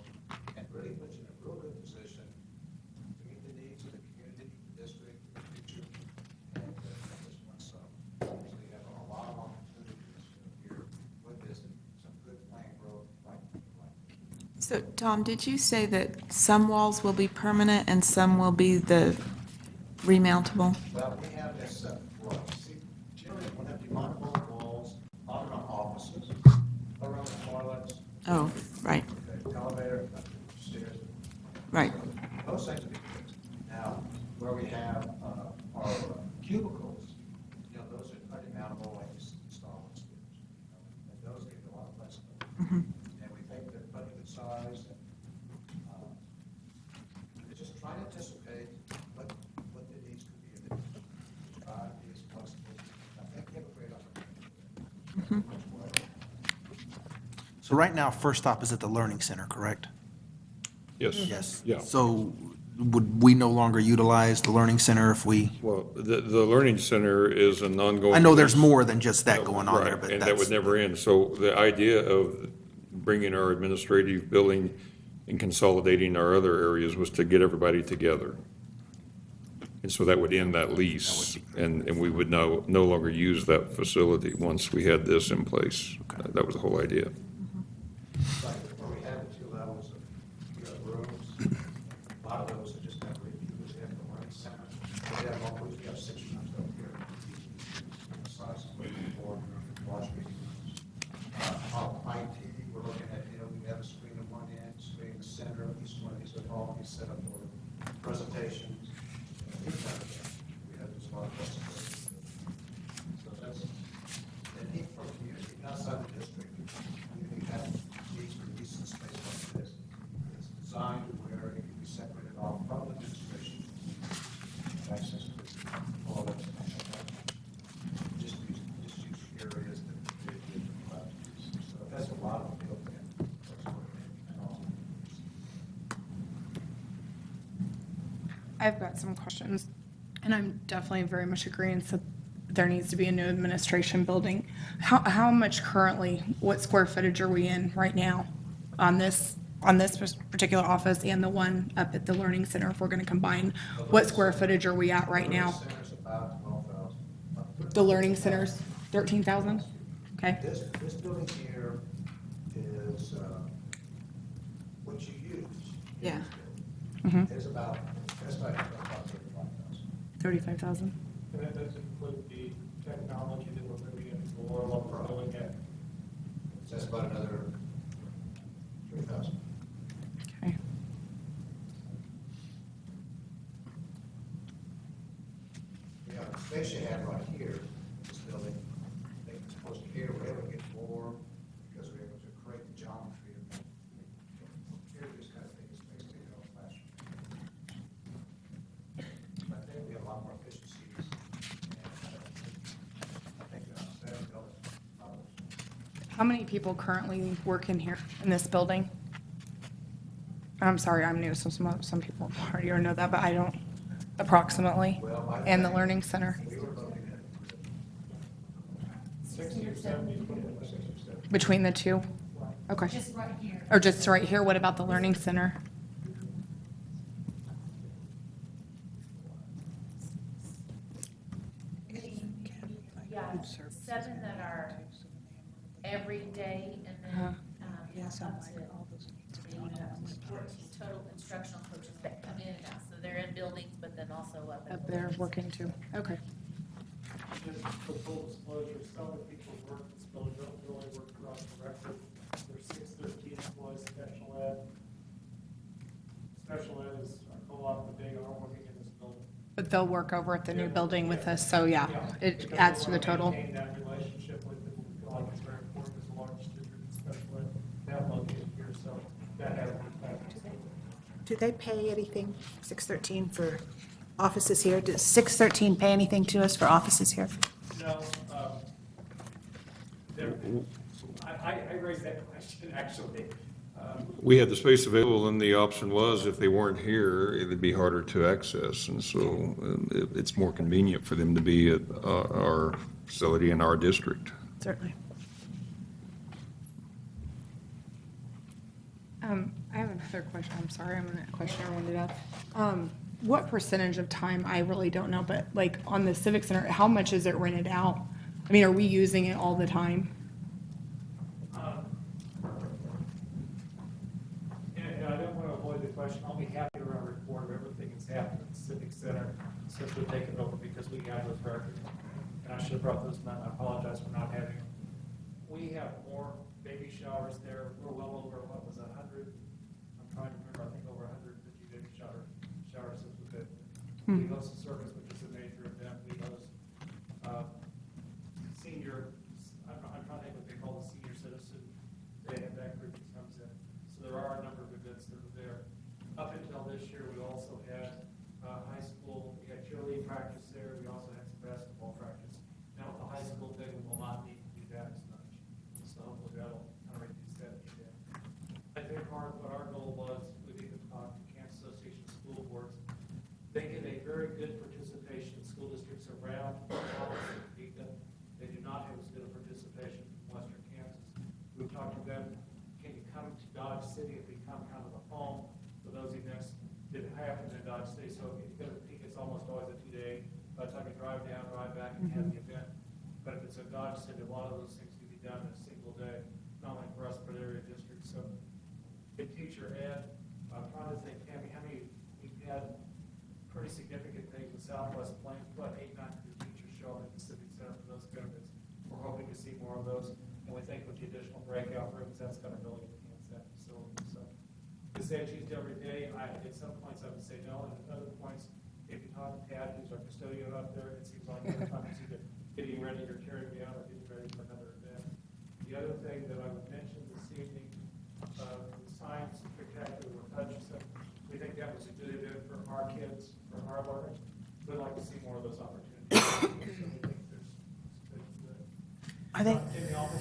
And really puts you in a real good position to meet the needs of the community, the district, the future, and this one. So you have a lot of opportunities here with this, and some good plan growth like. So, Tom, did you say that some walls will be permanent and some will be the remountable? Well, we have this, well, see, generally we'll have demountable walls all around offices, around the toilets. Oh, right, The elevator, stairs. right. Those things will be fixed. Now, where we have our cubicles, you know, those are demountable and just install on stairs. And those give you a lot of flexibility. And we think they're plenty good size. And we're just trying to anticipate what the needs could be. And try to be as flexible. I think we have a great opportunity. So right now, First Stop is at the Learning Center, correct? Yes. Yes. Yeah. So would we no longer utilize the Learning Center if we, Well, the Learning Center is an ongoing. I know there's more than just that going on there, Right, but and that would that's, never end. So the idea of bringing our administrative building and consolidating our other areas was to get everybody together. And so that would end that lease, and we would no longer use that facility once we had this in place. That was the whole idea. Like where we have the two levels of, you know, rooms, a lot of those are just have reviews, we have the learning center. We have 6 rooms up here. Size of board, watch meeting rooms. IT, we're looking at, you know, we have a screen on one end, screen in the center, each one of these would all be set up for presentations. We have just a lot of flexibility. So that's, the need for community outside the district. We have needs for decent space like this. It's designed where it can be separated off from the administration. Access to all of it. Just use areas that they give them about. So that's a lot of built in. And all. I've got some questions, and I'm definitely very much agreeing that there needs to be a new administration building. How much currently, what square footage are we in right now on this particular office and the one up at the Learning Center? If we're gonna combine, what square footage are we at right now? Center's about 12,000. The Learning Center's 13,000? Okay, This building here is what you use. Yeah. It's about 35,000. 35,000. And that does include the technology that we're moving in for, what we're looking at. So that's about another 3,000. Okay. You know, the space you have right here, this building, I think it's supposed to here, we're able to get more because we're able to create the geometry of here, just kind of take the space to go faster. I think we have a lot more efficiencies. And I think better building. How many people currently work in here, in this building? I'm sorry, I'm new, so some people already know that, but I don't, approximately. And the Learning Center, We were looking at 60 or 70, 60 or 70. between the two? Okay. Just right here. Or just right here, what about the learning center? Yeah, 7 that are every day, and then, up to maybe 14 total instructional coaches that come in and out. So they're in buildings, but then also up in Up there working too. Okay. Just for full disclosure, some of the people who work in this building don't really work for us directly. There's 613 employees, special ed. Special ed is our co-op, but they are working in this building. But they'll work over at the new building with us, so yeah, it adds to the total. Maintain that relationship with them, we feel like it's very important as a large district, special ed, to have located here, so that has an impact. Do they pay anything, 613, for offices here? Does 613 pay anything to us for offices here? No, I raised that question, actually. We had the space available, and the option was if they weren't here, it would be harder to access. And so it's more convenient for them to be at our facility in our district. Certainly. I have another question. I'm sorry, I'm gonna question I wanted to ask. What percentage of time, I really don't know, but like on the Civic Center, how much is it rented out? I mean, are we using it all the time? And I don't want to avoid the question, I'll be happy to run a report of everything that's happened at the Civic Center since we've taken over, because we have those records. And I should have brought those, and I apologize for not having them. We have more baby showers there. We're well over, what was it, 100? I'm trying to remember, I think over 150 baby showers since we've been. We host a service, which is a major event. We host senior, I'm trying to think what they call the senior citizen. They have that group that comes in. So there are a number of events that are there. Up until this year, we also had high school, we had cheerleading practice there. We also had some basketball practice. Now with the high school thing, we will not need to do that as much. So hopefully that'll kind of reduce that again. I think part of what our goal was, we've even talked to Kansas Association of School Boards. They get a very good participation in school districts around Topeka. They do not have as good a participation in western Kansas. We've talked to them, can you come to Dodge City and become kind of a home for those events that happen in Dodge City? So if you go to Topeka, it's almost always a 2-day. By the time you drive down, drive back, and have the event. But if it's a Dodge City, a lot of those things can be done in a single day, not only for us, but area districts. So in teacher ed, I'm trying to think, Tammy, how many, we've had pretty significant things in Southwest Plains, what, 800-900 teachers show up at the Civic Center for those benefits. We're hoping to see more of those, and we think with the additional breakout rooms, that's going to really enhance that facility. So to say it's used every day, at some points I would say no, and at other points, if you talk to Tad, who's our custodian up there, it seems like every time it's either getting ready or tearing down or getting ready for another event. The other thing that I would mention this evening, the science spectacular with Hutchinson, we think that was a good event for our kids, for our learners. We'd like to see more of those opportunities. So we think there's Are they? in the office,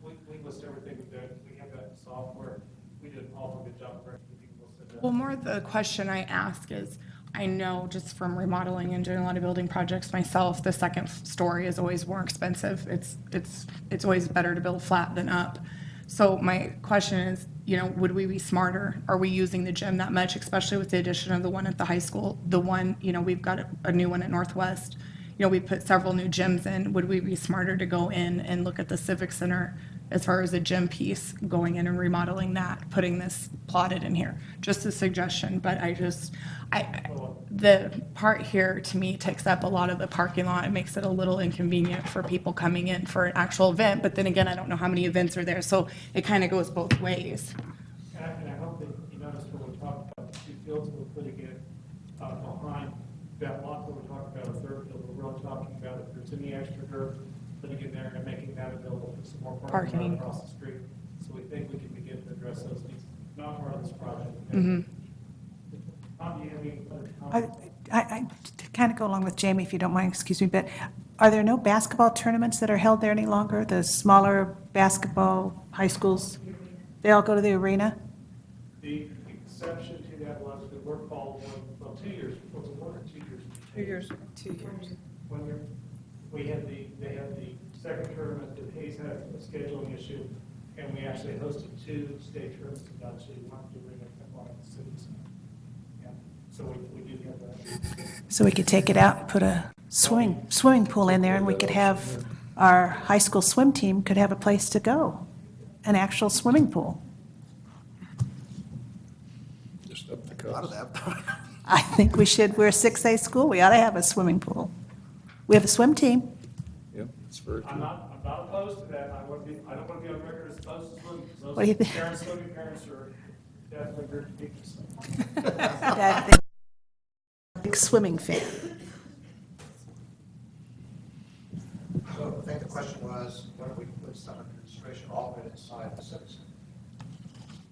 we list everything we do. We have that software. We did an awful good job of correcting people. Well, more the question I ask is, I know just from remodeling and doing a lot of building projects myself, the second story is always more expensive. It's always better to build flat than up. So my question is, would we be smarter? Are we using the gym that much, especially with the addition of the one at the high school? The one, we've got a new one at Northwest. We put several new gyms in. Would we be smarter to go in and look at the Civic Center as far as a gym piece, going in and remodeling that, putting this plotted in here? Just a suggestion, but the part here to me takes up a lot of the parking lot. It makes it a little inconvenient for people coming in for an actual event, but then again, I don't know how many events are there, so it kind of goes both ways. And I hope that you noticed when we talked about the two fields we're putting in behind that lot that we're talking about, a third field, we're really talking about if there's any extra dirt, putting in there and making that available for some more parking Parking. across the street. So we think we can begin to address those needs, not part of this project. Mhm. Tom, do you have any other comments? I to kind of go along with Jamie, if you don't mind, excuse me, but are there no basketball tournaments that are held there any longer? The smaller basketball high schools, they all go to the arena? The exception to that was the work called, 2 years, was it 1 or 2 years? 2 years. 2 years. 1 year. They had the second tournament that Hayes had a scheduling issue, And we actually hosted 2 state trips that actually wanted to bring a lot of the cities. Yeah, so we do have that. So we could take it out and put a swimming pool in there, and we could have, our high school swim team could have a place to go, an actual swimming pool. Just up the A lot of coast. that. I think we should, we're a 6A school, we ought to have a swimming pool. We have a swim team. Yep, it's very I'm cool. not opposed to that. I don't want to be on record as opposed to swimming, because What do you those think? parents, swimming parents are definitely very ridiculous. Dad, big swimming fan. So I think the question was, what if we put some administration all of it inside the civic center?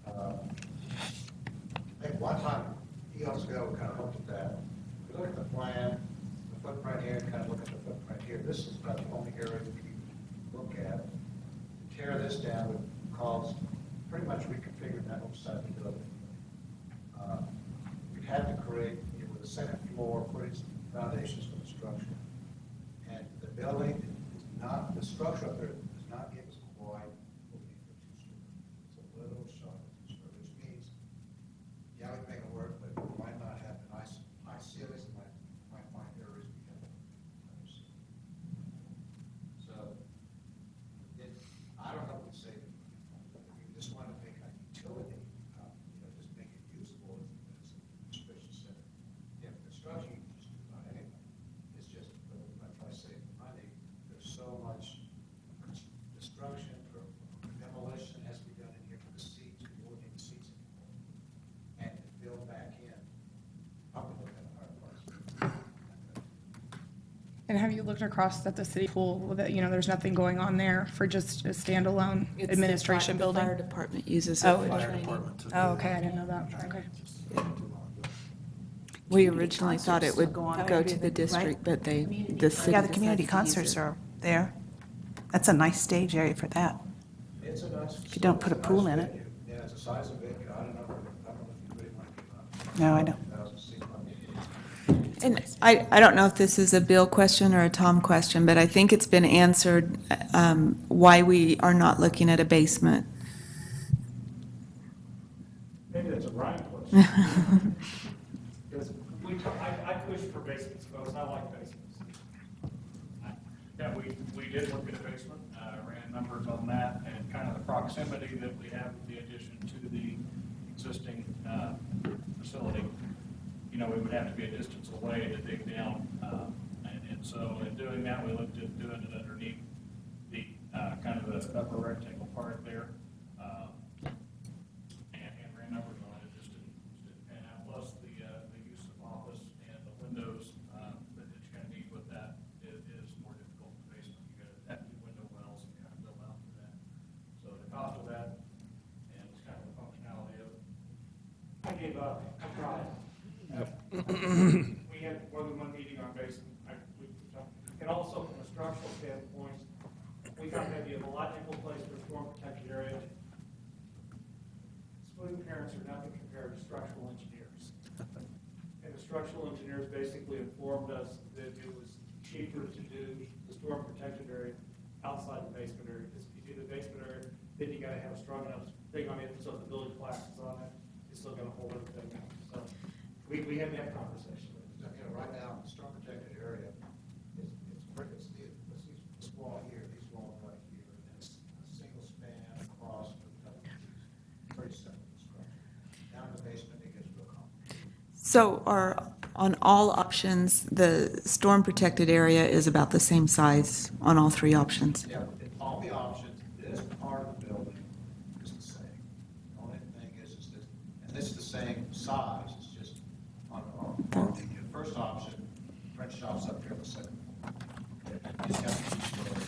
I think one time, eons ago, we kind of looked at that. We look at the plan, the footprint here, and kind of look at the footprint here. This is about the only area we can look at. To tear this down would cause pretty much reconfiguring that whole side of the building. We'd have to create, with a second floor, putting some foundations for the structure. And the building is not, the structure up there does not give us quite what we need for 2-story. It's a little short of 2-story, which means, yeah, we can make it work, but we might not have the nice high ceilings, and might find areas we have. So, I don't know what to say. If you just want to make a utility, just make it usable as an administration center. Yeah, construction, you can just do about anything. It's just, like I say, money, there's so much destruction or demolition has to be done in here for the seats, we won't need the seats anymore. And to build back in, probably look at a higher price. And have you looked across at the city pool that, there's nothing going on there for just a standalone administration building? The fire department uses it Oh, for fire training. Oh, okay, I didn't know that. Okay. We originally thought it would Go on. go to the district, but the city Yeah, the community decided to use concerts it. are there. That's a nice stage area for that. It's a nice. If you don't put a pool in it. venue. Yeah, it's the size of it, I don't know if you really want to give up. No, I don't. 1,000 seats. And I don't know if this is a Bill question or a Tom question, but I think it's been answered why we are not looking at a basement. Maybe that's a Ryan question. Because I push for basements, folks, I like basements. Yeah, we did look at a basement, ran numbers on that, and kind of the proximity that we have with the addition to the existing facility. We would have to be a distance away to dig down. And so in doing that, we looked at doing it underneath the kind of the upper rectangle part there. And ran numbers on it, it just didn't pan out. Plus the use of office and the windows that you kind of need with that is more difficult in the basement. You got to have two window wells and kind of build out for that. So the cost of that and it's kind of the functionality of it. I gave up. I tried. We had more than one meeting on basement. And also from a structural standpoint, we found that you have a logical place for a storm protected area. Swimming parents are nothing compared to structural engineers. And the structural engineers basically informed us that it was cheaper to do the storm protected area outside the basement area. Because if you do the basement area, then you gotta have a strong enough thing on it, so if the building collapses on it, it's still gonna hold everything up. So we had that conversation. Right now, the storm protected area, it's this wall here, these walls right here, and then it's a single span across with pretty simple structure. Down in the basement, it gets real complicated. So on all options, the storm protected area is about the same size on all 3 options? Yeah, all the options, this part of the building is the same. The only thing is that, and this is the same size, it's just on the first option, print shop's up here on the second floor. It's got 2-story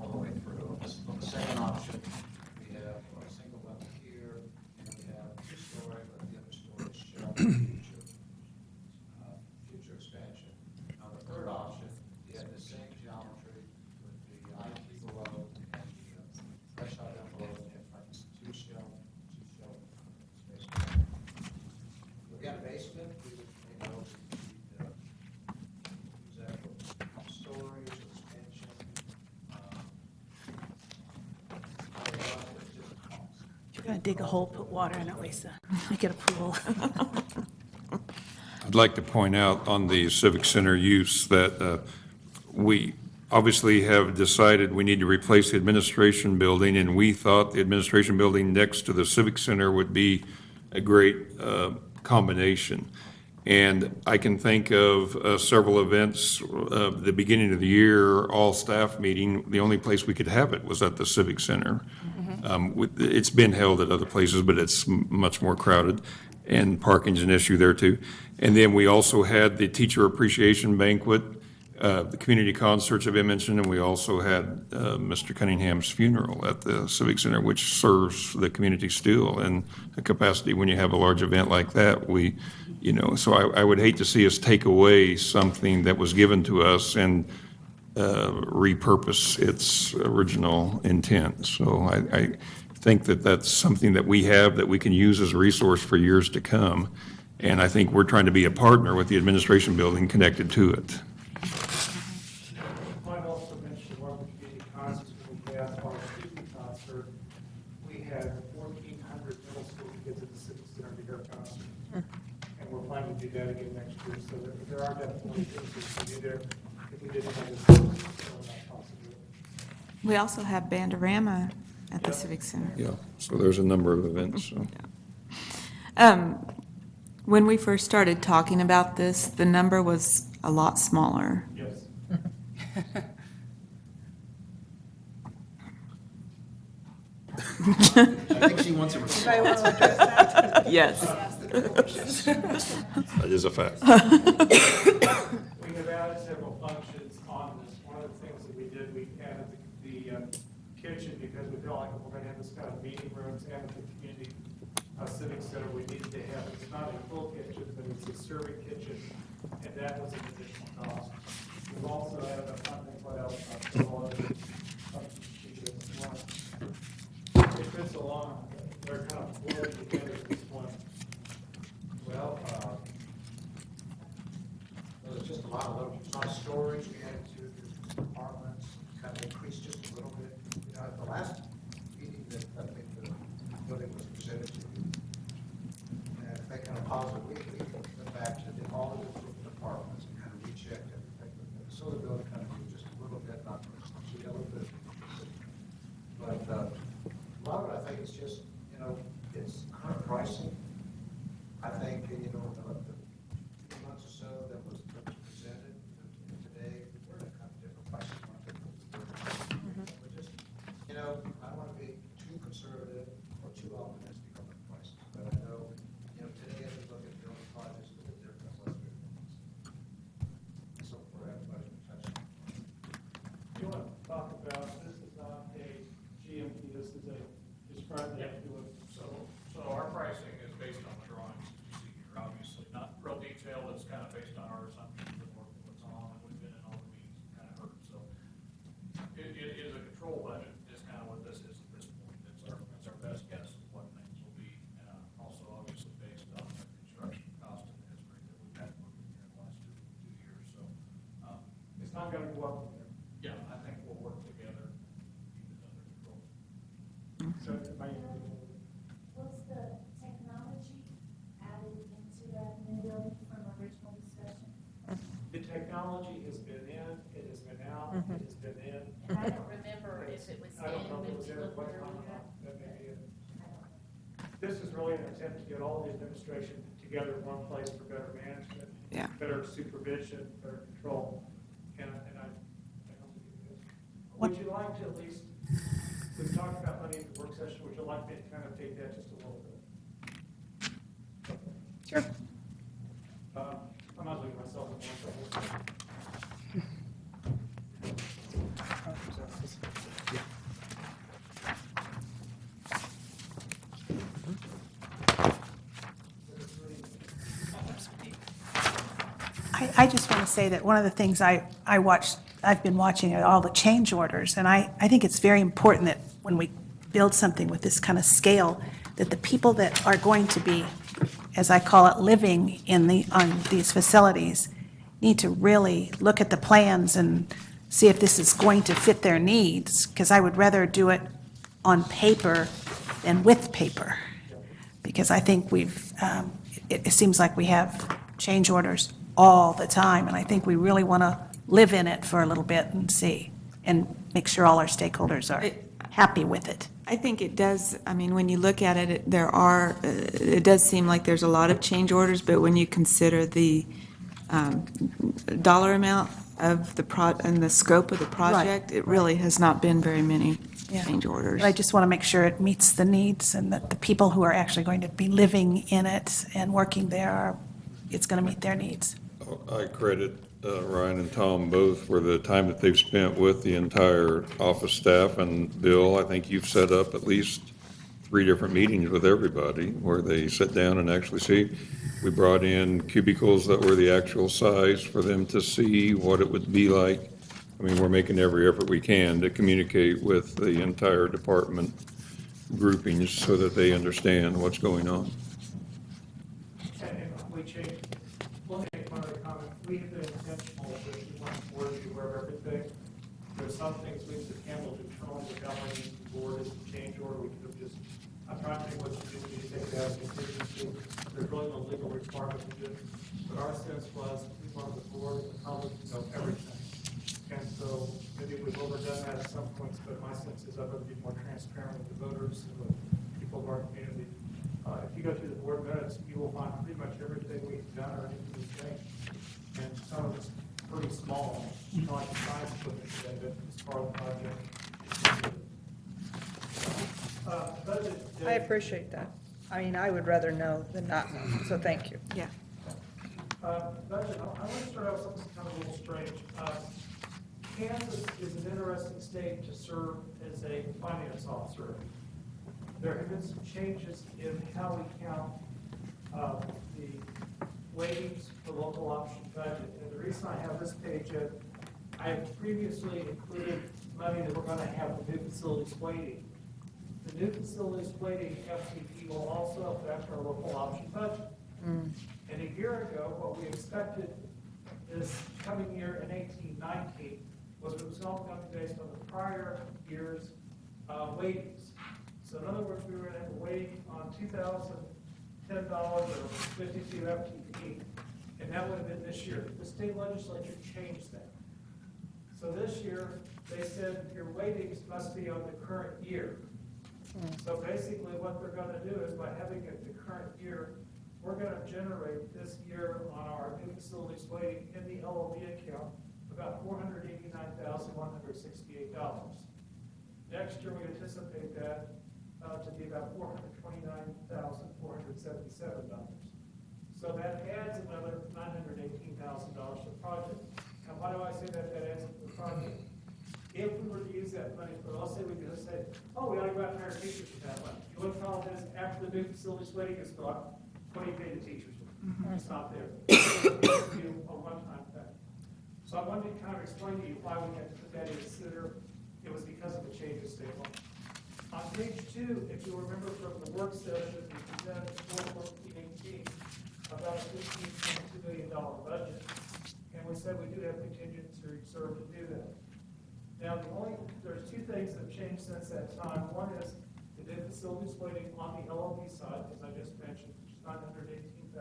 all the way through. On the second option, we have a single level here, and we have 2-story, but the other story is shelf future expansion. On the third option, you have the same geometry with the IT below and the press shop down below, and you have like 2 shelf space. Gonna dig a hole, put water in it, Lisa. Make it a pool. I'd like to point out on the Civic Center use that we obviously have decided we need to replace the administration building, and we thought the administration building next to the Civic Center would be a great combination. And I can think of several events, the beginning of the year, all-staff meeting, the only place we could have it was at the Civic Center. It's been held at other places, but it's much more crowded, and parking's an issue there too. And then we also had the teacher appreciation banquet, the community concerts have been mentioned, and we also had Mr. Cunningham's funeral at the Civic Center, which serves the community still in a capacity when you have a large event like that. So I would hate to see us take away something that was given to us and repurpose its original intent. So I think that that's something that we have that we can use as a resource for years to come. And I think we're trying to be a partner with the administration building connected to it. I'd also mention one of the community concerts we had, our student concert. We had 1,400 middle school kids at the Civic Center to hear a concert. And we're planning to do that again next year. So there are definitely things we can do there if we didn't have this possibility. We also have Bandorama at the Civic Center. Yeah, so there's a number of events. So. When we first started talking about this, the number was a lot smaller. Yes. I think she wants a response. Anybody want to address that? Yes. That is a fact. We have added several functions on this. One of the things that we did, we added the kitchen because we felt like if we're going to have this kind of meeting rooms and the community civic center, we needed to have, it's not a full kitchen, but it's a serving kitchen, and that was an additional cost. We've also added a funding, what else? Several other functions to this one. It fits along, they're kind of blurred together in this one. Well, there's just a lot of storage we added to the apartments, kind of increased just a little bit. You know, at the last meeting that I think the building was presented to you, and if they kind of pause it, we went back to all of the different departments and kind of rechecked everything. The solar building kind of moved just a little bit, not much, a little bit. But a lot of it, I think, is just, it's current pricing. I think, the 2 months or so that was presented, today, we're in a kind of different pricing market. We're just, I don't want to be too conservative or too optimistic on the prices, but I know, today as we look at building projects, a little different than what we're doing. So we're at a budget discussion. You want to talk about, this is not a GMP, this is a, describe that to us. So our pricing is based on the drawings that you see here, obviously, not real detailed, it's kind of based on our assumptions and work that what's on, and we've been in all the meetings and kind of heard, so. It is a control budget, is kind of what this is at this point, it's our best guess of what things will be, also obviously based on the construction cost and the history that we've had working here in the last two years, so. It's not going to go up from there. Yeah, I think we'll work together, keep it under control. So it might, Was the technology added into that new building from original discussion? the technology has been in, it has been out, it has been in. And I don't remember if it was I don't know if it in, was but in you at looked what time or earlier. not. That may be it. This is really an attempt to get all the administration together in one place for better management, Yeah. better supervision, better control, and I hope we can do this. What- Would you like to at least, we've talked about money in the work session, would you like me to kind of take that just a little bit? Sure. I'm not looking at myself in one second. I just want to say that one of the things I've been watching are all the change orders, and I think it's very important that when we build something with this kind of scale, that the people that are going to be, as I call it, living on these facilities, need to really look at the plans and see if this is going to fit their needs, because I would rather do it on paper than with paper. Because I think it seems like we have change orders all the time, and I think we really want to live in it for a little bit and see, and make sure all our stakeholders are happy with it. I think it does, I mean, when you look at it, it does seem like there's a lot of change orders, but when you consider the dollar amount of and the scope of the project, it really has not been very many Yeah. change orders. But I just want to make sure it meets the needs and that the people who are actually going to be living in it and working there, it's going to meet their needs. I credit Ryan and Tom both for the time that they've spent with the entire office staff. And Bill, I think you've set up at least 3 different meetings with everybody where they sit down and actually see. We brought in cubicles that were the actual size for them to see what it would be like. I mean, we're making every effort we can to communicate with the entire department groupings so that they understand what's going on. And we changed, let me make one other comment. We've been intentional that we want the board to be aware of everything. There's some things we could handle internally without letting the board as a change order. We could have just, I'm trying to think what to do, we need to take it as a contingency. There's really no legal requirement to do it. But our sense was, we wanted the board and the public to know everything. And so maybe we've overdone that at some points, but my sense is I'd rather be more transparent with the voters and with people of our community. If you go through the board minutes, you will find pretty much everything we've done or anything we've changed. And some of it's pretty small, not like the science equipment today, but it's part of the project. Budget. I appreciate that. I mean, I would rather know than not know, so thank you. Yeah. Budget, I want to start out with something kind of a little strange. Kansas is an interesting state to serve as a finance officer. There have been some changes in how we count the weightings for local option budget. And the reason I have this page in, I have previously included money that we're going to have the new facilities weighting. The new facilities weighting FTP will also affect our local option budget. And a year ago, what we expected this coming year in 18-19 was it was all going to be based on the prior year's weightings. So in other words, we were going to have a weighting on $2,010 or 52 FTP, and that would have been this year. The state legislature changed that. So this year, they said your weightings must be on the current year. So basically what they're going to do is by having it the current year, we're going to generate this year on our new facilities weighting in the LOB account about $489,168. Next year, we anticipate that to be about $429,477. So that adds another $918,000 to the project. And why do I say that adds to the project? If we were to use that money, but let's say we could just say, oh, we ought to go out and hire teachers with that money. You would call this after the new facilities weighting is gone, what do you pay the teachers with? It's not there. It's a one-time thing. So I wanted to kind of explain to you why we had to put that in consider. It was because of the change of state law. On page 2, if you remember from the work session, we presented 2014-18 about a $15.2 million budget. And we said we do have contingency reserve to do that. Now, there's 2 things that have changed since that time. One is the new facilities weighting on the LOB side, as I just mentioned, which is $918,000.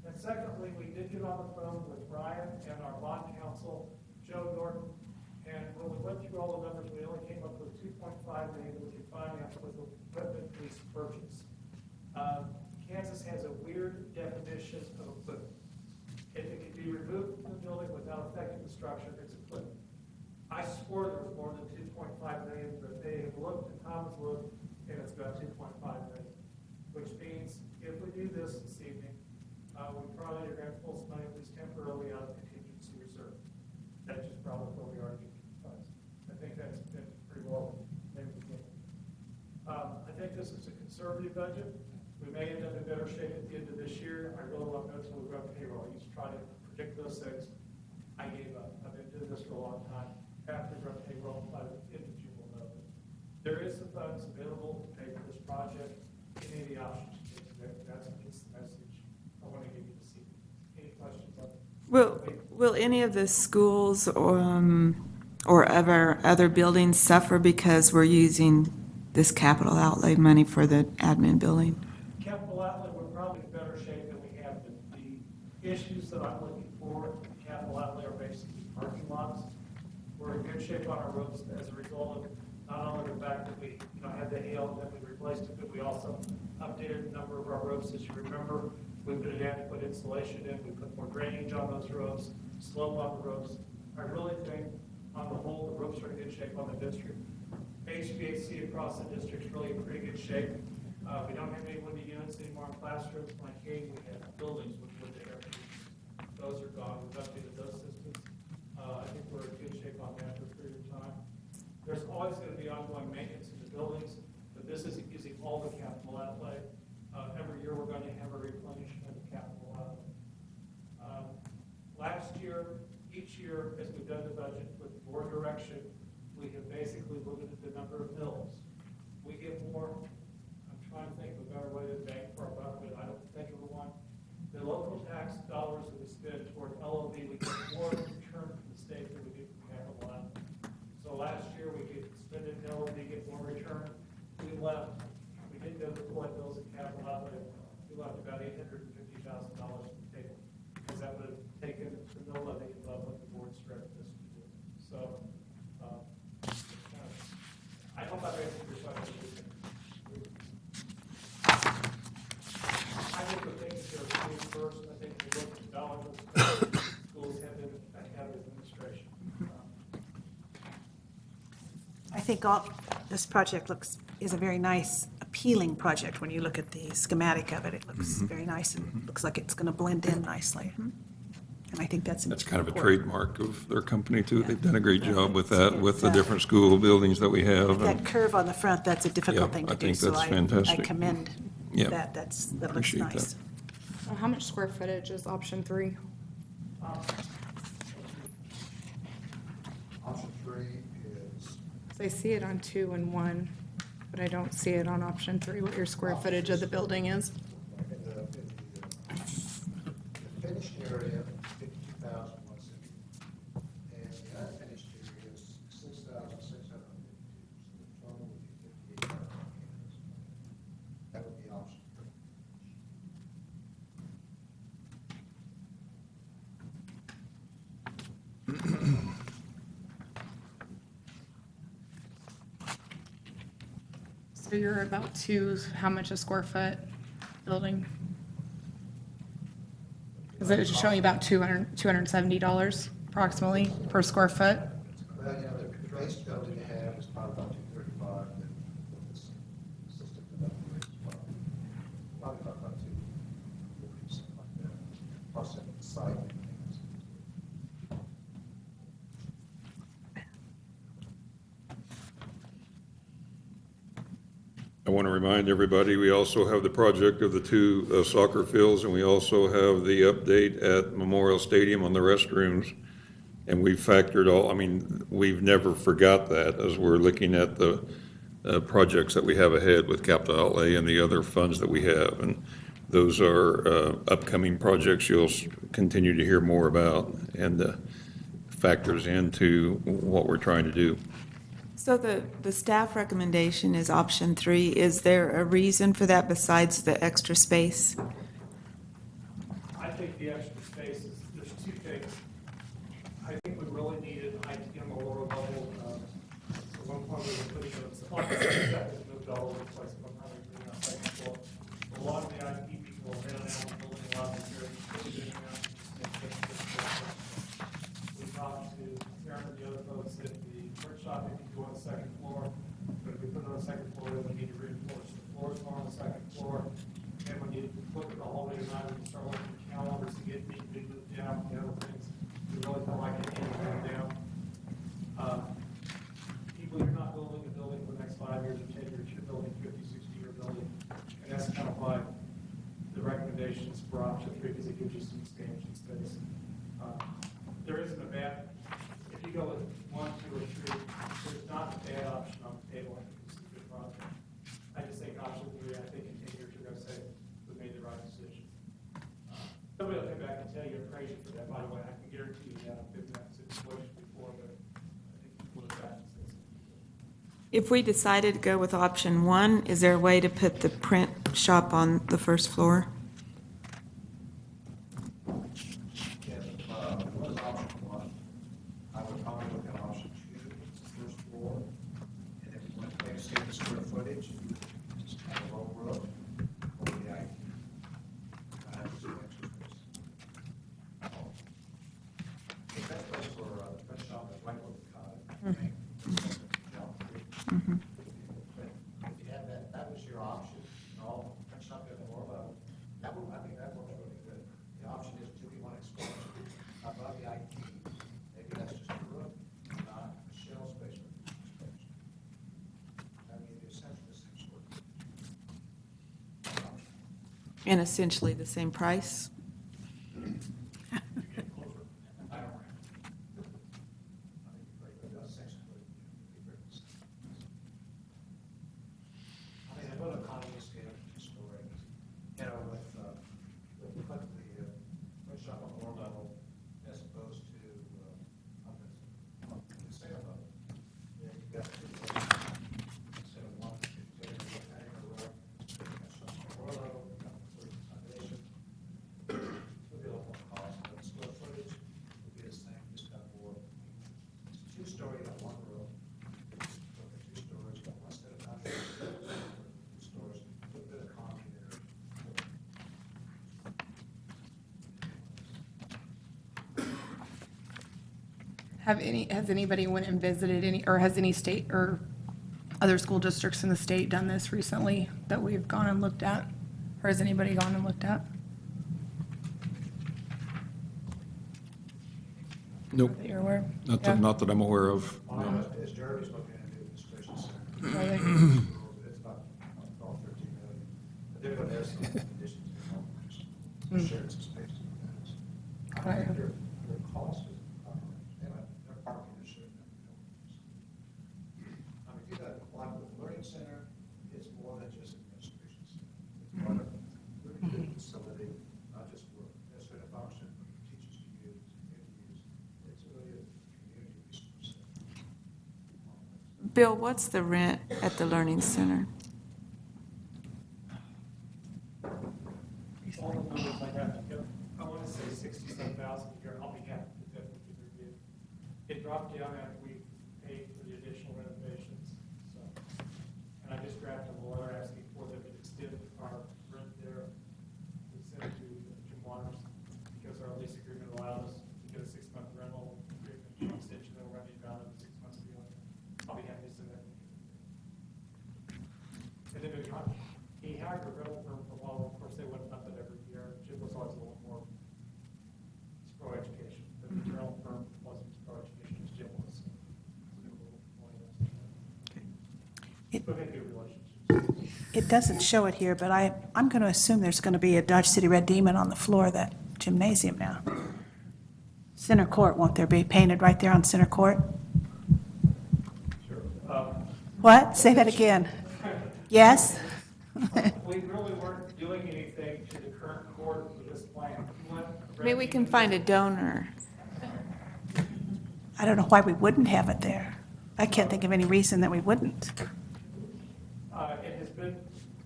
And secondly, we did get on the phone with Ryan and our bond counsel, Joe Norton. And when we went through all the numbers, we only came up with $2.5 million that we could finance with the equipment lease purchase. Kansas has a weird definition of equipment. If it can be removed from the building without affecting the structure, it's equipment. I swore there was more than $2.5 million, but they have looked, and Tom has looked, and it's about $2.5 million, which means if we do this evening, we probably are going to pull some money at least temporarily out of the contingency reserve. That's just probably where we are in funds. I think that's been pretty well named. I think this is a conservative budget. We may end up in better shape at the end of this year. I really won't know until we run payroll. I used to try to predict those things. I gave up. I've been doing this for a long time. After we run payroll, by the end of June, we'll know. There is some funds available to pay for this project. Any of the options. That's the message I want to give you this evening. Any questions on that? Will any of the schools or other buildings suffer because we're using this capital outlay money for the admin building? Capital outlay, we're probably in better shape than we have been. The issues that I'm looking for in capital outlay are basically parking lots. We're in good shape on our roads as a result of not only the fact that we, had the hail that we replaced it, but we also updated a number of our roads. As you remember, we put inadequate insulation in, we put more drainage on those roads, slope on the roads. I really think, on the whole, the roads are in good shape on the district. HVAC across the district's really in pretty good shape. We don't have any window units anymore in classrooms. When I came, we had buildings with window air conditioners. Those are gone. We've updated those systems. I think we're in good shape on that for a period of time. There's always going to be ongoing maintenance in the buildings, but this isn't using all the capital outlay. Every year, we're going to have a replenishment of capital outlay. Last year, each year, as we've done the budget with board direction, we have basically limited the number of mills. We get more. I'm trying to think of a better way to bank for our buck, but I don't think of one. The local tax dollars that we spend toward LOB, we get more return from the state than we do from capital outlay. So last year, we could spend it in LOB, get more return. We left. We didn't go deploy bills at capital outlay. We left about $850,000 on the table because that would have taken the mill levy above what the board directed us to do. So I hope I've answered your question. I think we're taking care of schools first. I think we look at the dollars schools have been ahead of administration. I think this project is a very nice, appealing project. When you look at the schematic of it, it looks very nice and looks like it's going to blend in nicely. And I think that's Kind of a important. trademark of their company, too. Yeah. They've done a great job with that, with the It's, different school buildings that we have. That curve on the front, that's a difficult Yeah, thing to I do. think So that's I fantastic. commend Yeah. that. That looks Appreciate nice. that. How much square footage is option 3? Option 3 is, So I see it on 2 and 1, but I don't see it on option 3, what your square footage of the building is. in the finished area, 52,160, and the unfinished area is 6,652, so the total would be 58,000. That would be option 3. So you're about 2, how much a square foot building? Is it just showing about $270 approximately per square foot? Well, the base building you have is probably about 235, and with this system development is probably about 240, something like that, plus the site. I want to remind everybody, we also have the project of the 2 soccer fields, and we also have the update at Memorial Stadium on the restrooms. And we've factored we've never forgot that as we're looking at the projects that we have ahead with capital outlay and the other funds that we have. And those are upcoming projects you'll continue to hear more about, and factors into what we're trying to do. So the staff recommendation is option 3. Is there a reason for that besides the extra space? I think the extra space is, there's 2 things. I think we really needed IT on the lower level. At one point, we were putting it, that was moved all over the place, but I'm having to that second floor. A lot of the IT people are down now, building a lot of materials. We talked to Aaron and the other folks at the workshop, if you go on the second floor, but if we put it on the second floor, then we need to reinforce the floors more on the second floor. And when you look at the hallway tonight, we start looking at calendars to get me to move down, the other things, we really felt like it needed to go down. People, you're not building a building for the next 5 years or 10 years, you're building 50, 60-year building. And that's kind of why the recommendations for option 3, because it gives you some expansion space. There isn't a bad, if you go with 1, 2, or 3, there's not a bad option on the table. I think it's a good project. I just think option 3, I think in 10 years you're going to say we made the right decision. Somebody will come back and tell you you're crazy for that, by the way. I can guarantee you that. I've been in that situation before, but I think people look back and say something. If we decided to go with option one, is there a way to put the print shop on the first floor? If, what is option one? I would probably look at option two, first floor, and if you want to extend the square footage, have a low roof, or the IT. The best place for a print shop is right where the cottage. If you had that, that was your option, all print shop at the lower level, that would, I think that works really good. The option is, do we want to expand above the IT? Maybe that's just a room, not a shell space. I mean, essentially the same sort of. And essentially the same price? I mean, a little economy scale, two-story, you know, with the print shop on floor level as opposed to, on the sale level. Yeah, you got two instead of one, you're adding a row, print shop on floor level, you got the foundation. It'll be a little more cost, but square footage will be the same, just got more. It's two-story, you got one row. Two stories, got one set of foundation, two stories, a little bit of economy there. Has anybody went and visited any, or has any state or other school districts in the state done this recently that we've gone and looked at? Or has anybody gone and looked at? Nope, That you're aware? not Yeah. that, not that I'm aware of. As Jeremy's looking into the administration center. Are they? It's about 12, 13 million. But they're going to have some conditions involved, shared some space. I think their cost is, they're parking their shared. I mean, if you got like with the learning center, it's more than just administration center. It's part of a really good facility, not just for administrative function, but for teachers to use, community use. It's really a community resource center. Bill, what's the rent at the Learning Center? All the numbers I have, I want to say 67,000 a year, I'll be happy to definitely review. It dropped down after we paid for the additional renovations, so. And I just drafted a letter asking for them to extend our rent there. We sent it to Jim Waters, because our lease agreement allowed us to get a 6-month rental agreement extension that we're running down in 6 months beyond. I'll be happy to send that. And then he hired a rental firm for a while, of course, they wouldn't up it every year. Jim was always a little more pro education, but the rental firm wasn't as pro education as Jim was. So they were a little more It- but they do relationships. It doesn't show it here, but I'm going to assume there's going to be a Dodge City Red Demon on the floor of that gymnasium now. Center court, won't there be painted right there on center court? Sure. What? Say that again. Yes? We really weren't doing anything to the current court with this plan. Maybe we can find a donor. I don't know why we wouldn't have it there. I can't think of any reason that we wouldn't. It has been,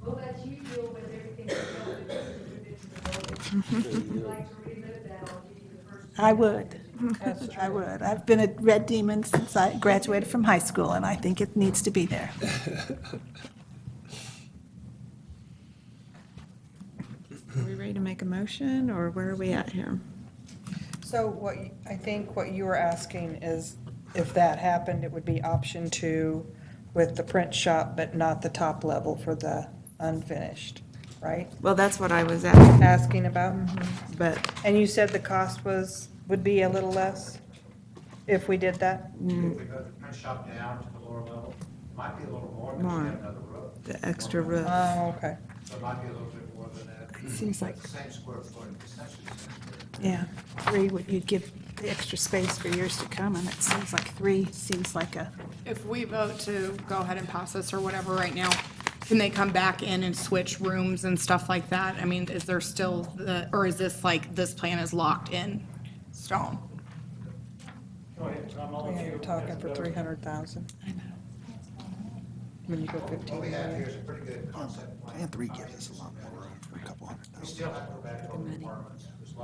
We'll let you deal with everything that's going to the building. If you'd like to relive that, I'll give you the first. I would. I would. I've been a Red Demon since I graduated from high school, and I think it needs to be there. Are we ready to make a motion, or where are we at here? So I think what you were asking is if that happened, it would be option 2 with the print shop, but not the top level for the unfinished, right? Well, that's what I was asking. Asking about? But, and you said the cost would be a little less if we did that? If we go the print shop down to the lower level, it might be a little more because More. you have another row. The extra roof. Oh, okay. So it might be a little bit more than that. It seems like, The same square footage, essentially the same square footage. yeah, 3 would, you'd give the extra space for years to come, and it seems like 3 seems like a, If we vote to go ahead and pass this or whatever right now, can they come back in and switch rooms and stuff like that? I mean, is there still or is this like, this plan is locked in stone? go ahead, Tom, I'll let Yeah, you. you're talking for 300,000. When you go 15 What we have million. here is a pretty good concept plan. Plan 3 gives us a lot more room for a couple hundred We thousand. still have to go back over the departments. There's a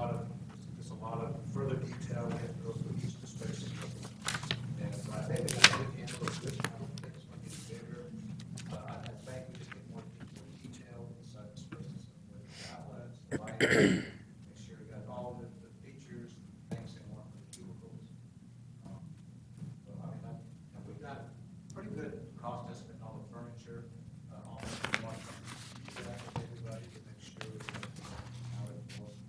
lot of further detail. We have to go through each of the spaces. And I think we got to look into it. I don't think it's going to get bigger. I think we just get more detail inside the spaces, with the outlets, the lighting, make sure we got all the features, things they want for the cubicles. So, I mean, and we've got pretty good cost estimate on the furniture, on the one, everybody to make sure how it works.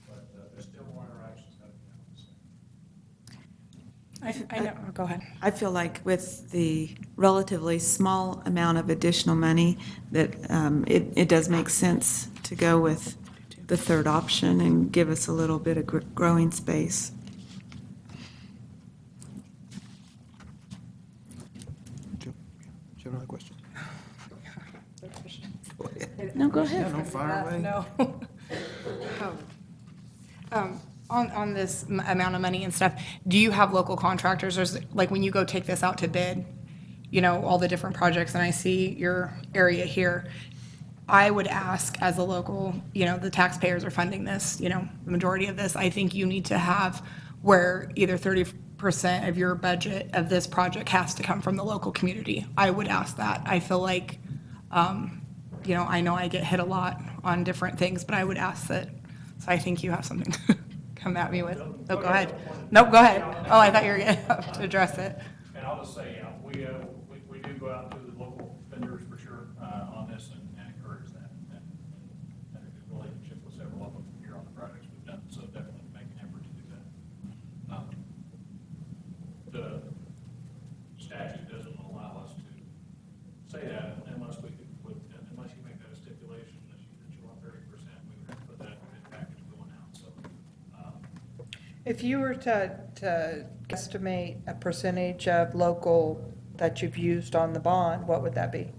But there's still more interactions that we have to say. I know, go ahead. I feel like with the relatively small amount of additional money, that it does make sense to go with the third option and give us a little bit of growing space. Joe, do you have another question? No, go ahead. No, fire away. No. On this amount of money and stuff, do you have local contractors, or is it, like, when you go take this out to bid, you know, all the different projects, and I see your area here, I would ask as a local, you know, the taxpayers are funding this, you know, the majority of this, I think you need to have where either 30% of your budget of this project has to come from the local community. I would ask that. I feel like, you know I get hit a lot on different things, but I would ask that, so I think you have something to come at me with. Oh, go ahead. Nope, go ahead. Oh, I thought you were going to address it. And I'll just say, yeah, we do go out to the local vendors for sure, on this and encourage that. And a good relationship with several of them here on the projects we've done, so definitely make an effort to do that. The statute doesn't allow us to say that unless you make that a stipulation that you want 30%, we would have to put that in the package going out, so. If you were to estimate a percentage of local that you've used on the bond, what would that be?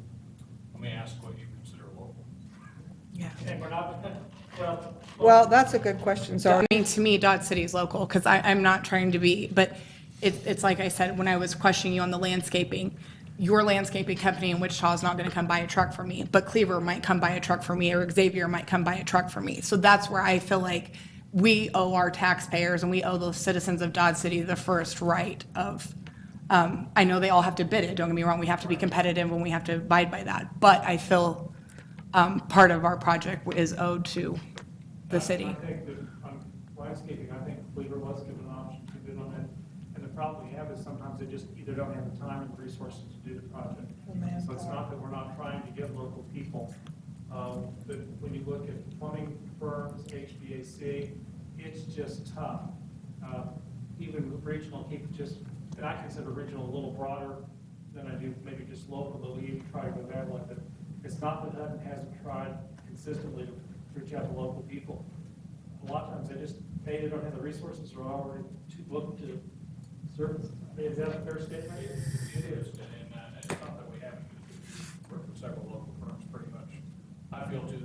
Let me ask what you consider local. Yeah. And we're not, well. Well, that's a good question, I so. mean, to me, Dodge City is local, because I'm not trying to be, but it's like I said, when I was questioning you on the landscaping, your landscaping company in Wichita is not going to come buy a truck for me, but Cleaver might come buy a truck for me, or Xavier might come buy a truck for me. So that's where I feel like we owe our taxpayers and we owe the citizens of Dodge City the first right of, I know they all have to bid it, don't get me wrong, we have to be competitive and we have to abide by that, but I feel part of our project is owed to the city. I think that landscaping, I think Cleaver was given an option to bid on it. And the problem we have is sometimes they just either don't have the time and the resources to do the project. So it's not that we're not trying to get local people. But when you look at plumbing firms, HVAC, it's just tough. Even regional, keep just, and I consider regional a little broader than I do maybe just local, but we even try to go there like that. It's not that Hutton hasn't tried consistently to reach out to local people. A lot of times they don't have the resources or are already too booked to service. I mean, is that a fair statement? It is, and it's not that we haven't worked with several local firms pretty much. I feel to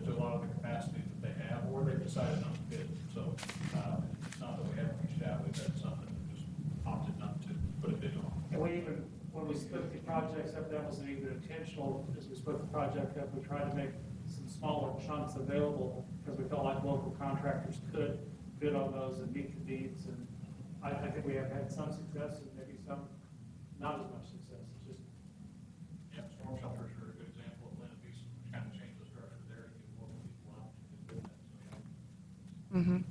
a lot of the capacity that they have, or they've decided not to bid. So it's not that we haven't reached out, we've had some that have just opted not to put a bid on. And we even, when we split the projects up, that wasn't even intentional. As we split the project up, we tried to make some smaller chunks available because we felt like local contractors could bid on those and meet the needs. And I think we have had some success and maybe some not as much success. It's just, yeah, storm shelters are a good example of Lynn Beach, kind of change the structure there to give local people out to do that. So,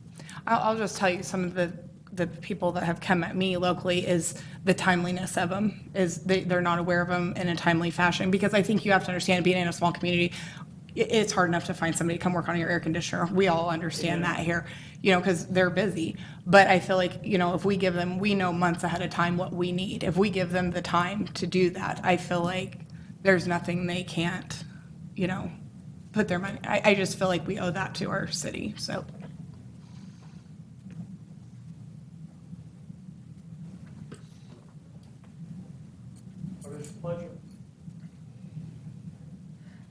yeah. I'll just tell you, some of the people that have come at me locally is the timeliness of them, is they're not aware of them in a timely fashion, because I think you have to understand, being in a small community, it's hard enough to find somebody to come work on your air conditioner. We all understand that here, you know, because they're busy. But I feel like, you know, if we give them, we know months ahead of time what we need. If we give them the time to do that, I feel like there's nothing they can't, you know, put their money. I just feel like we owe that to our city, so. What is your pleasure?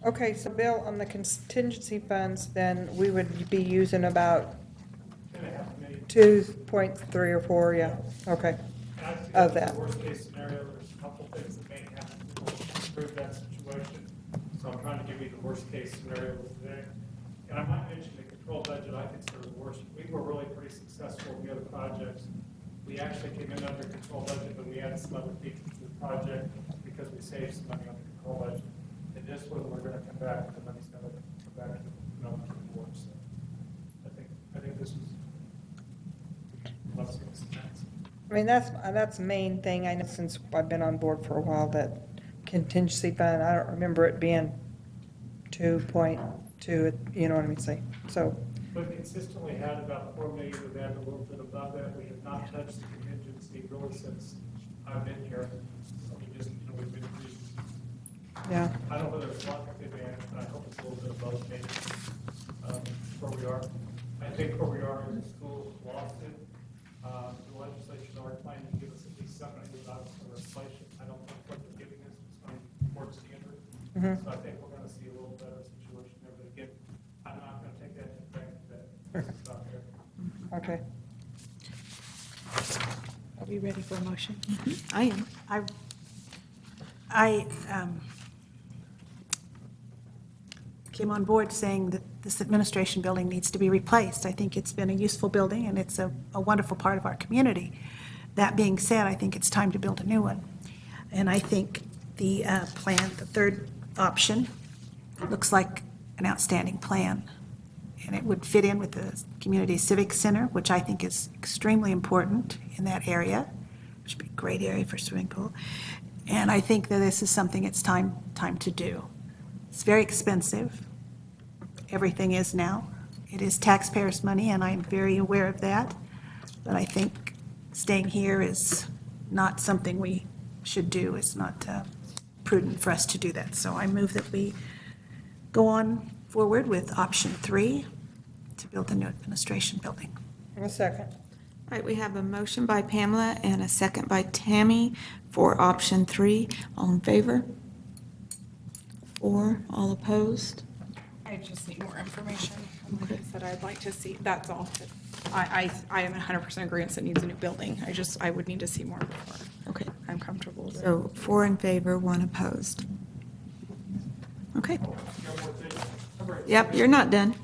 Okay, so Bill, on the contingency funds, then we would be using about 2.5 million. 2.3 or 4, yeah, okay. And I think Of that's that. the worst case scenario. There's a couple things that may happen. improve that situation. So I'm trying to give you the worst-case scenario today. And I might mention the control budget I consider the worst. We were really pretty successful in the other projects. We actually came in under control budget, but we added some other features to the project because we saved some money on the control budget. And this one, we're going to come back, and the money's going to come back to the board. So I think this was, let's get some sense. I mean, that's the main thing. I know since I've been on board for a while, that contingency fund, I don't remember it being 2.2, you know what I mean, say, so. We've consistently had about 4 million, we've had a little bit above that. We have not touched the contingency really since I've been here. So we just, we've been pretty, Yeah. I don't know whether it's luck or advantage, but I hope it's a little bit of both maybe, where we are. I think where we are is a school lawsuit. The legislature's already planning to give us at least some money without legislation. I don't think what they're giving us is going to work standard. So I think we're going to see a little better situation there. But again, I'm not going to take that to the bank that it's not there. Okay. Are we ready for a motion? I am. I came on board saying that this administration building needs to be replaced. I think it's been a useful building, and it's a wonderful part of our community. That being said, I think it's time to build a new one. And I think the plan, the third option, looks like an outstanding plan. And it would fit in with the Community Civic Center, which I think is extremely important in that area. It should be a great area for swimming pool. And I think that this is something it's time to do. It's very expensive. Everything is now. It is taxpayers' money, and I'm very aware of that. But I think staying here is not something we should do. It's not prudent for us to do that. So I move that we go on forward with option 3 to build the new administration building. A second. All right, we have a motion by Pamela and a second by Tammy for option 3. All in favor? 4, all opposed? I just need more information. Like I said, I'd like to see, that's all. I am 100% agreeant it needs a new building. I would need to see more before Okay, I'm comfortable with it. so 4 in favor, 1 opposed. Okay. Yep, you're not done.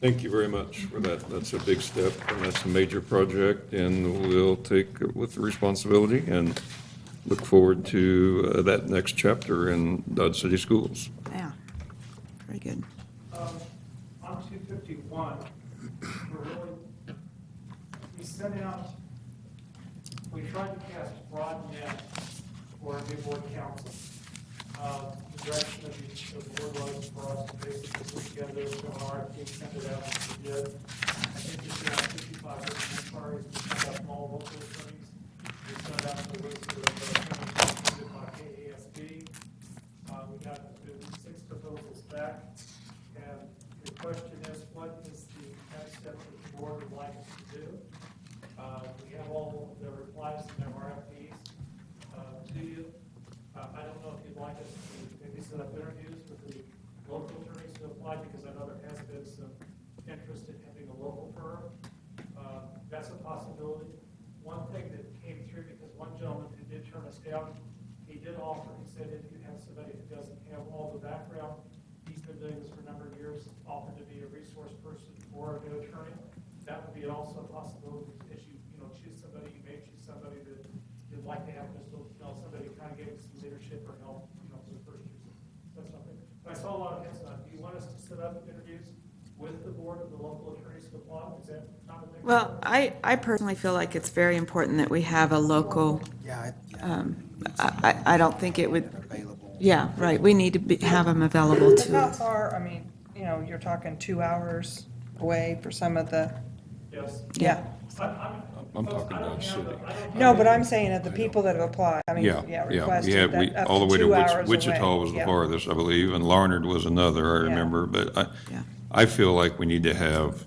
Thank you very much for that. That's a big step, and that's a major project, and we'll take it with the responsibility and look forward to that next chapter in Dodge City Schools. Yeah, very good. On 251, we sent out, we tried to cast broad net for a new board council. The direction of the board was for us to basically put together an RFP, send it out to bid. I think we sent out 55 different inquiries, we sent out small local attorneys. We sent out the list of attorneys by KASB. We got 6 proposals back. And the question is, what is the next step that the board would like us to do? We have all the replies to their RFPs to you. I don't know if you'd like us to maybe set up interviews with the local attorneys to apply, because I know there has been some interest in having a local firm. That's a possibility. One thing that came through, because one gentleman who did turn us down, he did offer, he said if you have somebody who doesn't have all the background, he's been doing this for a number of years, offered to be a resource person for a new attorney. That would be also a possibility as you choose somebody, you may choose somebody that you'd like to have just, somebody who kind of gave some leadership or help, for the first year. That's something. But I saw a lot of hands on. Do you want us to set up interviews with the board of the local attorneys to apply? Is that not a thing? Well, I personally feel like it's very important that we have a local, I don't think it would, yeah, right, we need to have them available But to not us. far, I mean, you're talking 2 hours away for some of the, Yes. yeah. I'm talking Dodge City. No, but I'm saying of the people that have applied, I mean, Yeah, we requested had, that up all the way to to 2 hours Wichita away. was the Yeah. farthest, I believe, and Larned was another, I Yeah. remember, but Yeah. I feel like we need to have,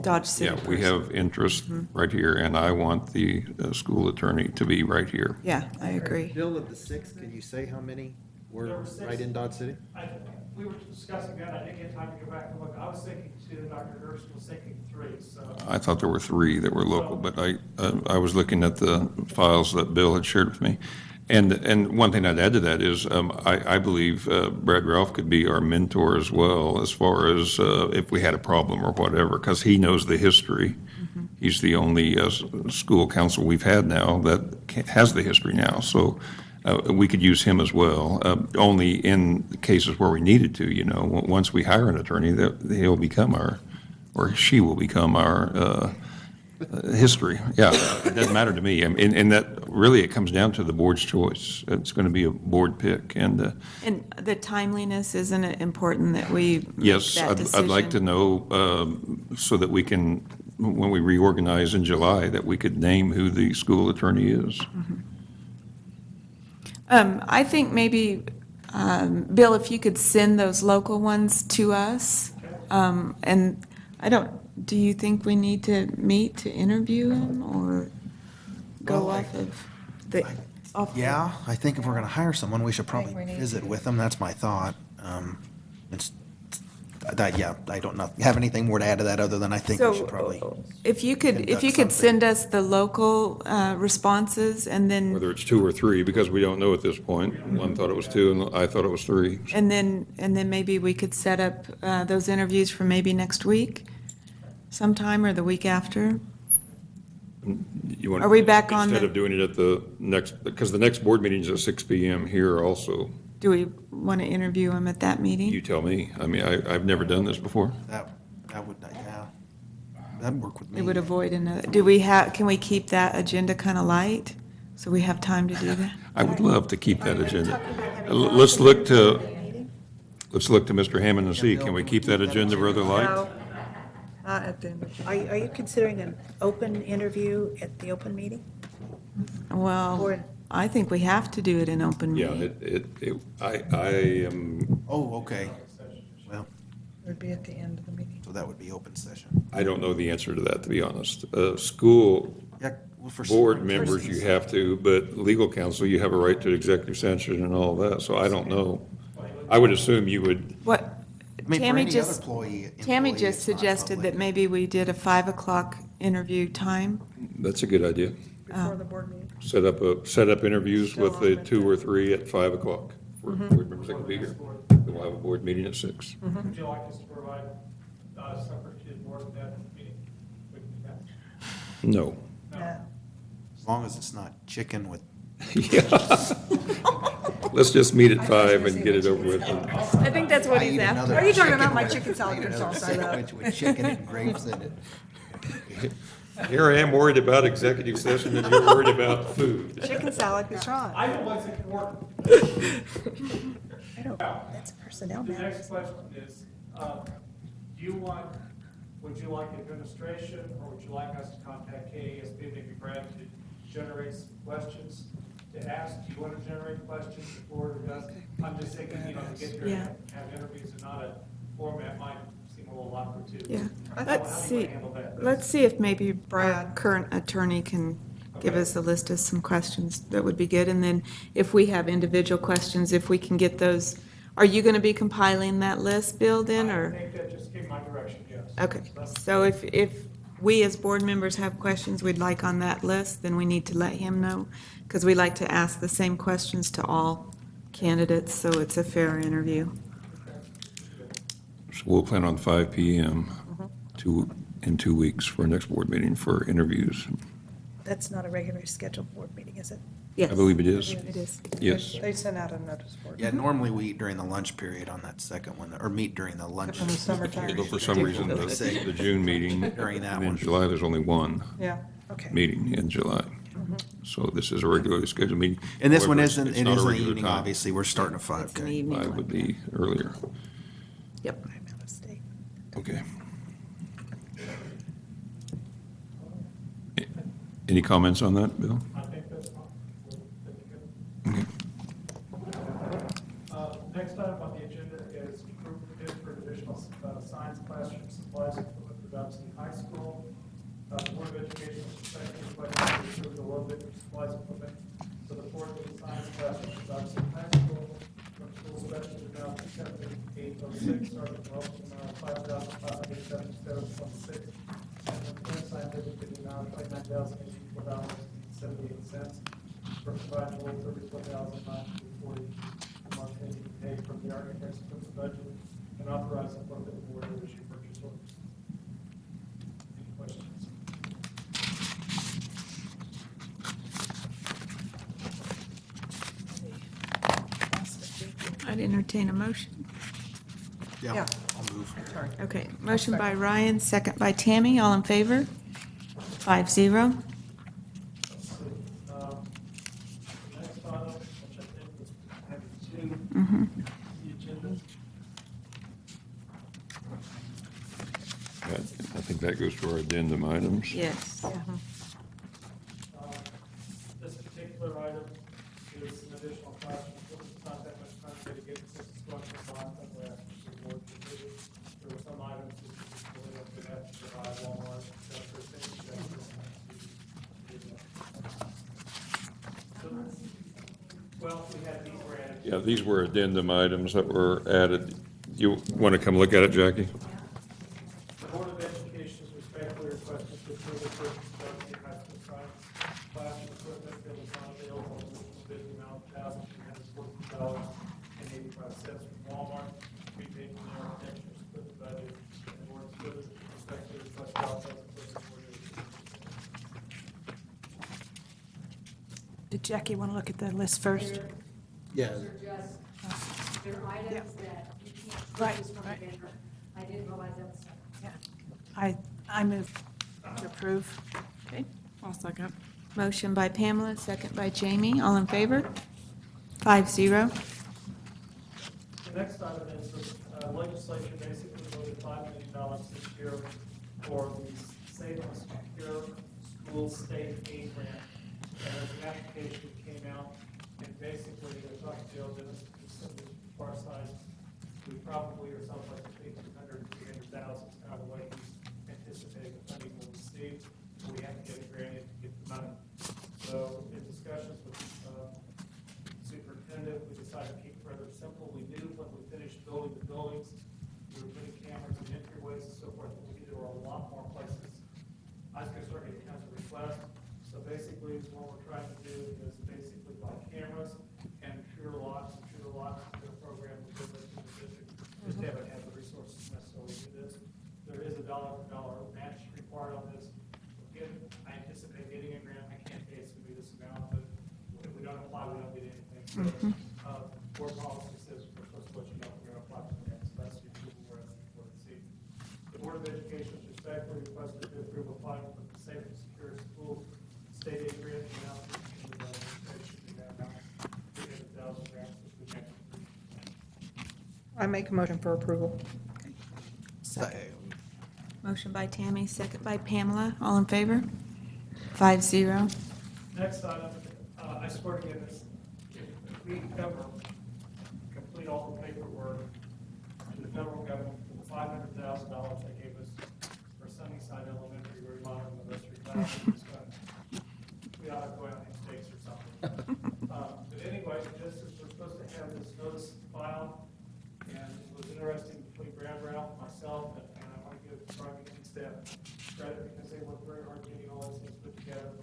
Dodge City yeah, we person. have interest right here, and I want the school attorney to be right here. Yeah, I agree. Bill, of the 6, can you say how many There were were 6. right in Dodge City? We were discussing that. I didn't get time to go back and look. I was thinking 2, Dr. Gerson was thinking 3, so. I thought there were 3 that were local, but I was looking at the files that Bill had shared with me. And one thing I'd add to that is, I believe Brad Ralph could be our mentor as well, as far as if we had a problem or whatever, because he knows the history. He's the only school council we've had now that has the history now, so we could use him as well, only in cases where we needed to, you know. Once we hire an attorney, that he'll become our, or she will become our history. Yeah, it doesn't matter to me. I mean, and that, really, it comes down to the board's choice. It's going to be a board pick, and And the timeliness, isn't it important that we make yes, that I'd like to decision? know, so that we can, when we reorganize in July, that we could name who the school attorney is. I think maybe, Bill, if you could send those local ones to us, and do you think we need to meet to interview them, or go Well, off of the? off the- Yeah, I think if we're gonna hire someone, we should probably we need visit to. with them. That's my thought. It's, yeah, I don't know, have anything more to add to that other than I think we should probably. If you could conduct send something. us the local responses, and then, Whether it's 2 or 3, because we don't know at this point. One thought it was 2, and I thought it was 3. and then maybe we could set up those interviews for maybe next week sometime, or the week after. You want- Are we back on Instead the- of doing it at the next, because the next board meeting is at 6 PM here also. Do we want to interview them at that meeting? You tell me. I mean, I've never done this before. That would, yeah, that'd work with me. It would avoid another, can we keep that agenda kind of light, so we have time to do that? I would love to keep that agenda. Let's look to Mr. Hammond and see, can we keep that agenda rather light? No, not at the end of June. Are you considering an open interview at the open meeting? Well, Or- I think we have to do it in open Yeah, meeting. I am, Oh, okay. Well, It would be at the end of the meeting. so that would be open session. I don't know the answer to that, to be honest. School Yeah, well, for. board members, you have to, but legal counsel, you have a right to executive session and all that, so I don't know. I would assume you would, What, I mean, for Tammy any other just, employee, Tammy it's just not suggested public. that maybe we did a 5 o'clock interview time. that's a good idea. Before the board meeting. Set up interviews with Still the on 2 that. or 3 at 5 o'clock for board members that can be here. Then we'll have a board meeting at 6. Would you like us to provide separate to the board at that meeting? We can do that. No. No. As long as it's not chicken with. Yeah. Let's just meet at 5 and get it over with. I think that's what I he's eat after. another Are you talking chicken about my with- chicken salad I eat with another salsa, though? sandwich with chicken and grapes in it. Here I am worried about executive session and you're worried about food. Chicken salad is wrong. I know what's important. I don't, that's personnel The matters. next question is, would you like administration, or would you like us to contact KASB, maybe Brad, to generate some questions to ask? Do you want to generate questions before it does? I'm just thinking, to get here Yeah. and have interviews and not a format might seem a little awkward too. Yeah, How let's do you see, handle that? let's see if maybe our Brad. current attorney can give Okay. us a list of some questions that would be good. And then if we have individual questions, if we can get those, are you going to be compiling that list, Bill, then, I or? think that just came my direction, yes. Okay, so if we as board members have questions we'd like on that list, then we need to let him know, because we like to ask the same questions to all candidates, so it's a fair interview. So we'll plan on 5 PM in 2 weeks for our next board meeting for interviews. That's not a regularly scheduled board meeting, is it? Yes. I believe it is. It is. Yes. They sent out a notice for it. Yeah, normally we eat during the lunch period on that second one, or meet during the lunch. In the summertime. Although for some reason, the June meeting, During that and in one. July, there's only one Yeah. Okay. meeting in July. So this is a regularly scheduled meeting. And this one However, isn't, it's it not a is in the regular evening, time. obviously, we're starting at 5, It's an okay. evening 5 one. would be earlier. Yep. I'm out of state. Okay. Any comments on that, Bill? I think that's fine. We're good to go. Okay. Next item on the agenda is approved bid for additional science classroom supplies and equipment for Dobson High School. The Board of Education is expecting the budget to approve the low bid for supplies and equipment for the fourth of the science classroom for Dobson High School from school special amount of 7806, Sergeant Wilson amount of 5,577.26, and from Clean Scientific in the amount of $29,084.78. for providing $34,940 a month paid from the architect's equipment budget, and authorize the clerk of the board to issue purchase orders. Any questions? I'd entertain a motion. Yeah, I'll move. Okay, motion by Ryan, second by Tammy, all in favor? 5-0. Let's see, the next item, which I think was having two, the agenda. I think that goes to our addendum items. Yes. This particular item is an additional classroom, it's not that much time to get since it's going to bond, but we're asking for the board to do it. There were some items that we just really have to have to provide Walmart, except for things that we don't have to do. Well, we had these were added. Yeah, these were addendum items that were added. You want to come look at it, Jackie? The Board of Education is respectfully requesting to approve the purchase of the high school science classroom equipment that was not available in the bid amount of $1,314.85 from Walmart, prepaid from their architecture to put the budget, and the board is respectfully request authorize the board to Did Jackie want to look at the list first? Yeah. Those are just, they're items that you can't Right, purchase from the right. vendor. I didn't realize that was. Yeah. I move to approve. Okay, I'll second. motion by Pamela, second by Jamie, all in favor? 5-0. The next item is the legislature basically voted $5 million this year for the Safe and Secure School State Aid Grant. And as the application came out, and basically, I talked to Joe Dennis, far side, we probably are something like $1,800 to $300,000 out of the way he's anticipating the funding will receive. We have to get it granted to get the money. So in discussions with superintendent, we decided to keep it rather simple. We knew when we finished building the buildings, we were putting cameras in entryways and so forth, but we knew there were a lot more places. I was going to start getting kinds of requests. So basically, what we're trying to do is basically buy cameras and intruder locks is a program within the district. Just haven't had the resources necessarily to do this. There is a dollar-for-dollar match required on this. Again, I anticipate getting a grant. I can't pay it's going to be this amount, but if we don't apply, we don't get anything. So, board policy says we're supposed to let you know if we're going to apply for the grant. So that's the approval we're asking for this evening. The Board of Education is respectfully requested to approve applying for the Safe and Secure Schools State aid grant amount in the administration, we have now 300,000 grants, which we can. I make a motion for approval. Motion by Tammy, second by Pamela, all in favor? 5-0. Next item, I swear to goodness, if we ever complete all the paperwork to the federal government for the $500,000 they gave us for Sunnyside Elementary remodeling the nursery classrooms, we ought to go out and stakes or something. But anyway, just as we're supposed to have this notice filed, and it was interesting between Brad Ralph, myself, and I want to give Brian and staff credit because they worked very hard getting all these things put together.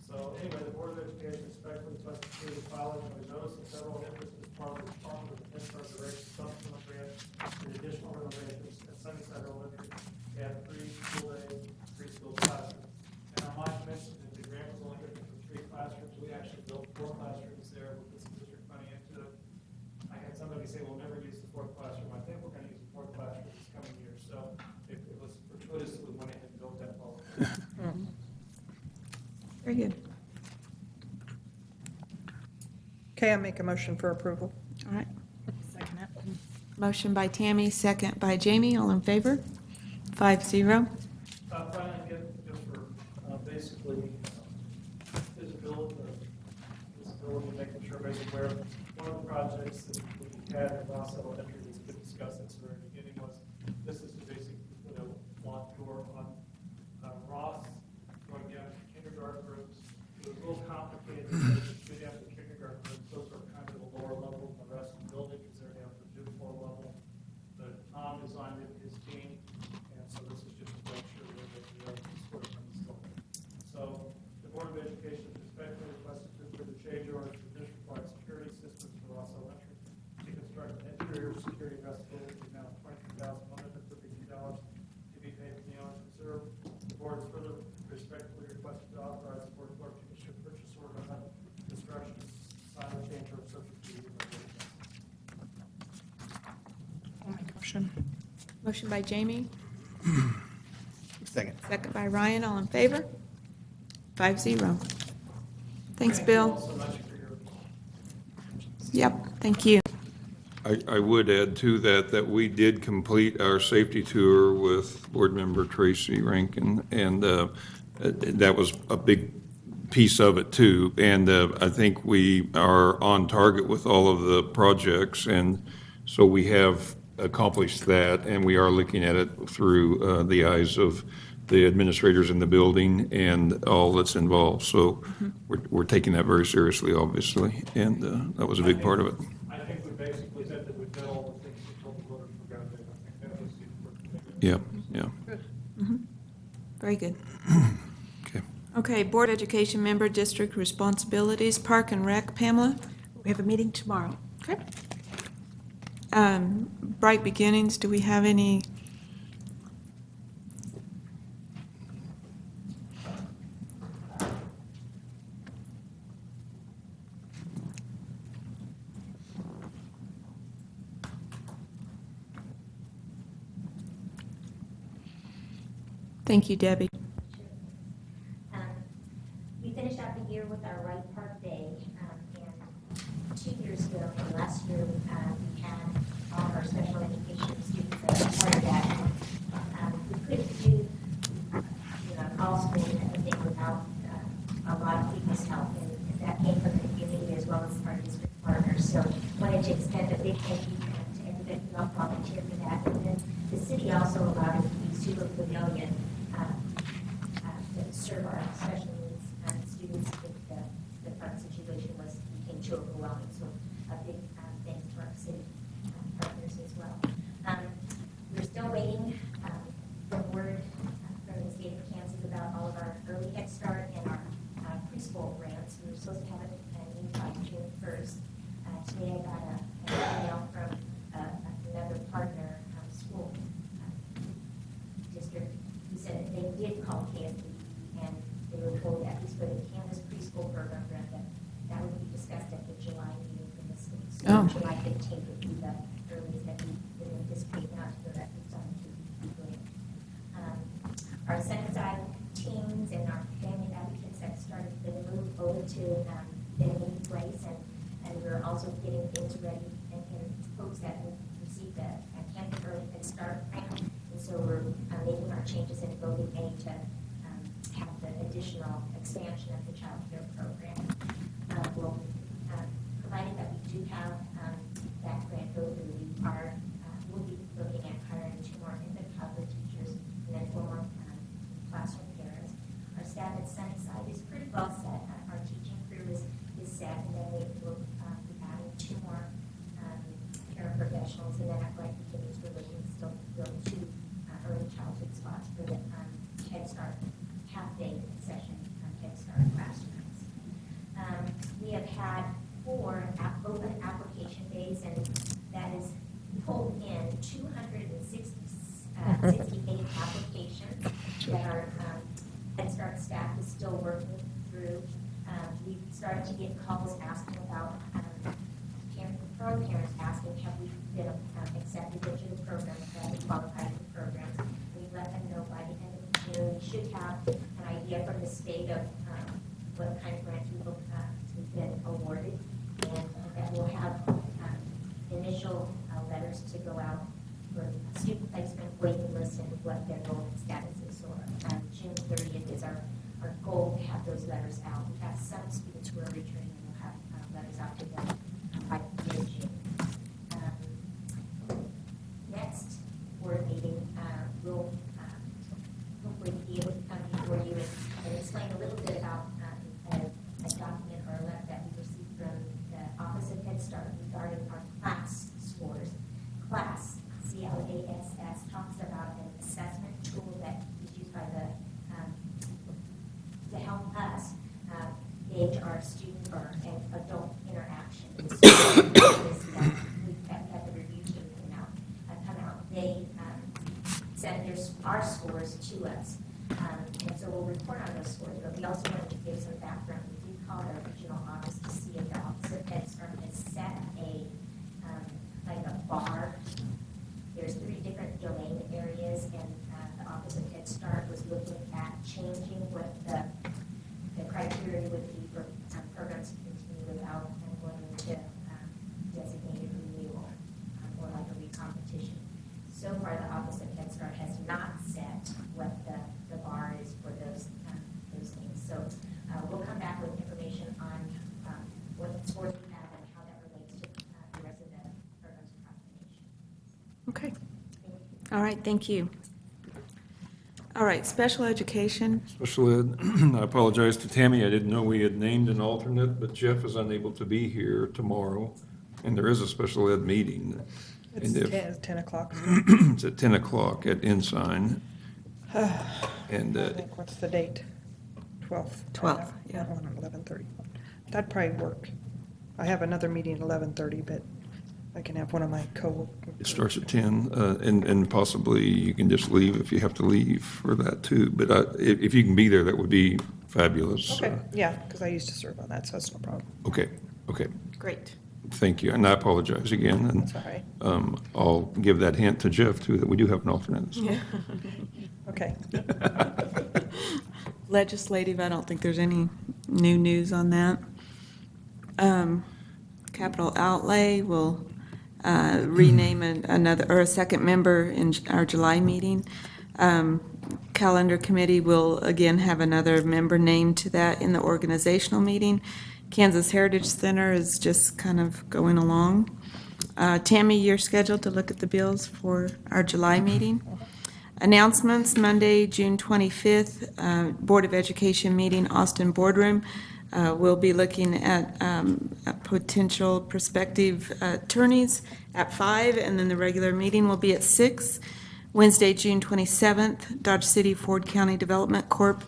So anyway, the Board of Education respectfully requests the filing of a notice of federal interest as part of the Department of Defense Restoration Supplemental Grant for additional renovations at Sunnyside Elementary to add 3 school days, 3 school classrooms. And I might mention that the grant was only looking for 3 classrooms. We actually built 4 classrooms there. We put some district money into it. I had somebody say, we'll never use the 4th classroom. I think we're going to use the 4th classroom this coming year. So it was fortuitous that we went ahead and built that forward. Very good. Okay, I make a motion for approval. All right. Second it. Motion by Tammy, second by Jamie, all in favor? 5-0. Finally, just for basically visibility, making sure everybody's aware. One of the projects that we had at Ross Elementary that's been discussed at the very beginning was, this is to basically put a walk tour on Ross, going down to kindergarten rooms. It was a little complicated because we have the kindergarten rooms, those are kind of the lower level than the rest of the building because they're down to the floor level. But Tom designed it, his team, and so this is just to make sure that the sort of from the building. So the Board of Education respectfully requested to approve the change order for district-wide security systems for Ross Elementary to construct an interior security vestibule in the amount of $22,152 to be paid from the owner's reserve. The board is further respectfully requested to authorize the board clerk to issue a purchase order on construction, sign the change order subject to the I'll make a motion. Motion by Jamie, Second. second by Ryan, all in favor? 5-0. Thanks, Bill. so much for your Yep, thank you. I would add to that, that we did complete our safety tour with Board Member Tracy Rankin, and that was a big piece of it too. And I think we are on target with all of the projects, and so we have accomplished that, and we are looking at it through the eyes of the administrators in the building and all that's involved. So we're taking that very seriously, obviously, and that was a big part of it. I think we basically said that we've done all the things we told the voters we're going to do. I think that was the important thing. Yeah, yeah. Very good. Okay. Okay, Board Education Member District Responsibilities, Park and Rec, Pamela. We have a meeting tomorrow. Okay. Bright Beginnings, do we have any? Thank you, Debbie. We finished out the year with our Wright Park Day, and 2 years ago, from last year, we had all of our special education students as part of that. We couldn't do, all school and everything without a lot of people's help, and that came from the community as well as our district partners. So wanted to extend a big thank you to everybody who helped volunteer for that. And then the city also allowed us to use Super Pavilion to serve our special needs students if the fund situation became too overwhelming. So a big thanks to our city partners as well. We're still waiting for word from the state of Kansas about all of our early Head Start and our preschool grants. We were supposed to have it in by June 1st. Today I got an email from another partner school district who said that they did call KSB and they were told at least for the Kansas preschool program grant that would be discussed at the July meeting from the state. So Oh. July 15th would be the earliest that we would anticipate now to go that it's on to be grant. Our Sunnyside teams and our family advocates have started to move over to their new place, and we're also getting things ready and folks that will receive the Kansas Early Head Start grant. And so we're making our changes in building A to have the additional expansion of the child care program. Provided that we do have that grant go through, we'll be looking at hiring 2 more infant toddler teachers and then 4 more classroom parents. Our staff at Sunnyside is pretty well set. Our teaching crew is set, and then we will be adding 2 more paraprofessionals, and then athletic continues to looking still to fill 2 early childhood spots for the Head Start half-day session Head Start classrooms. We have had 4 open application days, and that is pulled in 268 applications that our Head Start staff is still working through. We've started to get calls asking about parents asking, have we been accepted into the program, have we qualified for the program? We let them know by the end of June. We should have an idea from the state of what kind of grants we've been awarded, and that we'll have initial letters to go out for student placement, waiting lists, and what their enrollment status is. So June 30th is our goal to have those letters out. We've got some students who are returning, and we'll have letters out to them by mid-June. Next board meeting, we'll hopefully be able to come before you and explain a little bit about a document or a letter that we received from the Office of Head Start regarding our class scores. CLASS, C-L-A-S-S, talks about an assessment tool that is used by to help us HR student or an adult interaction. Is that we've had the review team come out. They sent our scores to us. And so we'll report on those scores, but we also wanted to give some background. We did call our regional office to see if the Office of Head Start has set like a bar. There's 3 different domain areas, and the Office of Head Start was looking at changing what the criteria would be for programs to continue without and going into designated renewal or like a recompetition. So far, the Office of Head Start has not set what the bar is for those things. So we'll come back with information on what scores we have and how that relates to the rest of the program's proclamation. Okay. All right, thank you. All right, special education. Special ed, I apologize to Tammy, I didn't know we had named an alternate, but Jeff is unable to be here tomorrow, and there is a special ed meeting. It's And 10 o'clock. It's at 10 o'clock at Ensign. And I think, what's the date? 12th. 12th, yeah. 11:30. That'd probably work. I have another meeting at 11:30, but I can have one of my co-workers. it starts at 10, and possibly you can just leave if you have to leave for that too. But if you can be there, that would be fabulous. Okay, yeah, because I used to serve on that, so it's no problem. Okay, okay. Great. Thank you, and I apologize again. And That's all right. I'll give that hint to Jeff too, that we do have an alternate. So. Okay. Legislative, I don't think there's any new news on that. Capital outlay will rename another, or a second member in our July meeting. Calendar committee will again have another member named to that in the organizational meeting. Kansas Heritage Center is just kind of going along. Tammy, you're scheduled to look at the bills for our July meeting. Announcements, Monday, June 25th, Board of Education meeting, Austin Boardroom. We'll be looking at potential prospective attorneys at 5, and then the regular meeting will be at 6. Wednesday, June 27th, Dodge City Ford County Development Corp.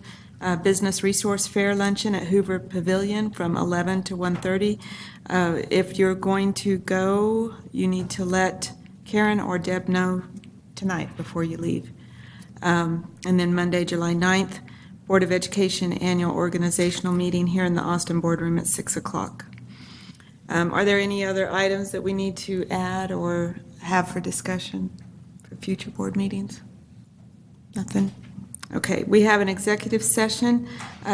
Business Resource Fair Luncheon at Hoover Pavilion from 11 to 1:30. If you're going to go, you need to let Karen or Deb know tonight before you leave. And then Monday, July 9th, Board of Education Annual Organizational Meeting here in the Austin Boardroom at 6 o'clock. Are there any other items that we need to add or have for discussion for future board meetings? Nothing? Okay, we have an executive session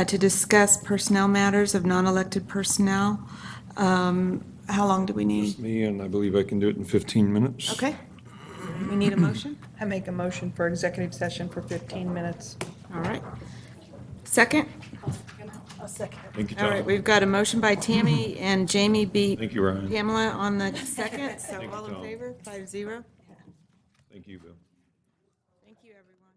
to discuss personnel matters of non-elected personnel. How long do we need? Just me, and I believe I can do it in 15 minutes. Okay. We need a motion? I make a motion for executive session for 15 minutes. All right. Second? I'll second. Thank you, All Tom. right, we've got a motion by Tammy, and Jamie beat Thank you, Ryan. Pamela on the second, so Thank you, all in Tom. favor, 5-0. Thank you, Bill. Thank you, everyone.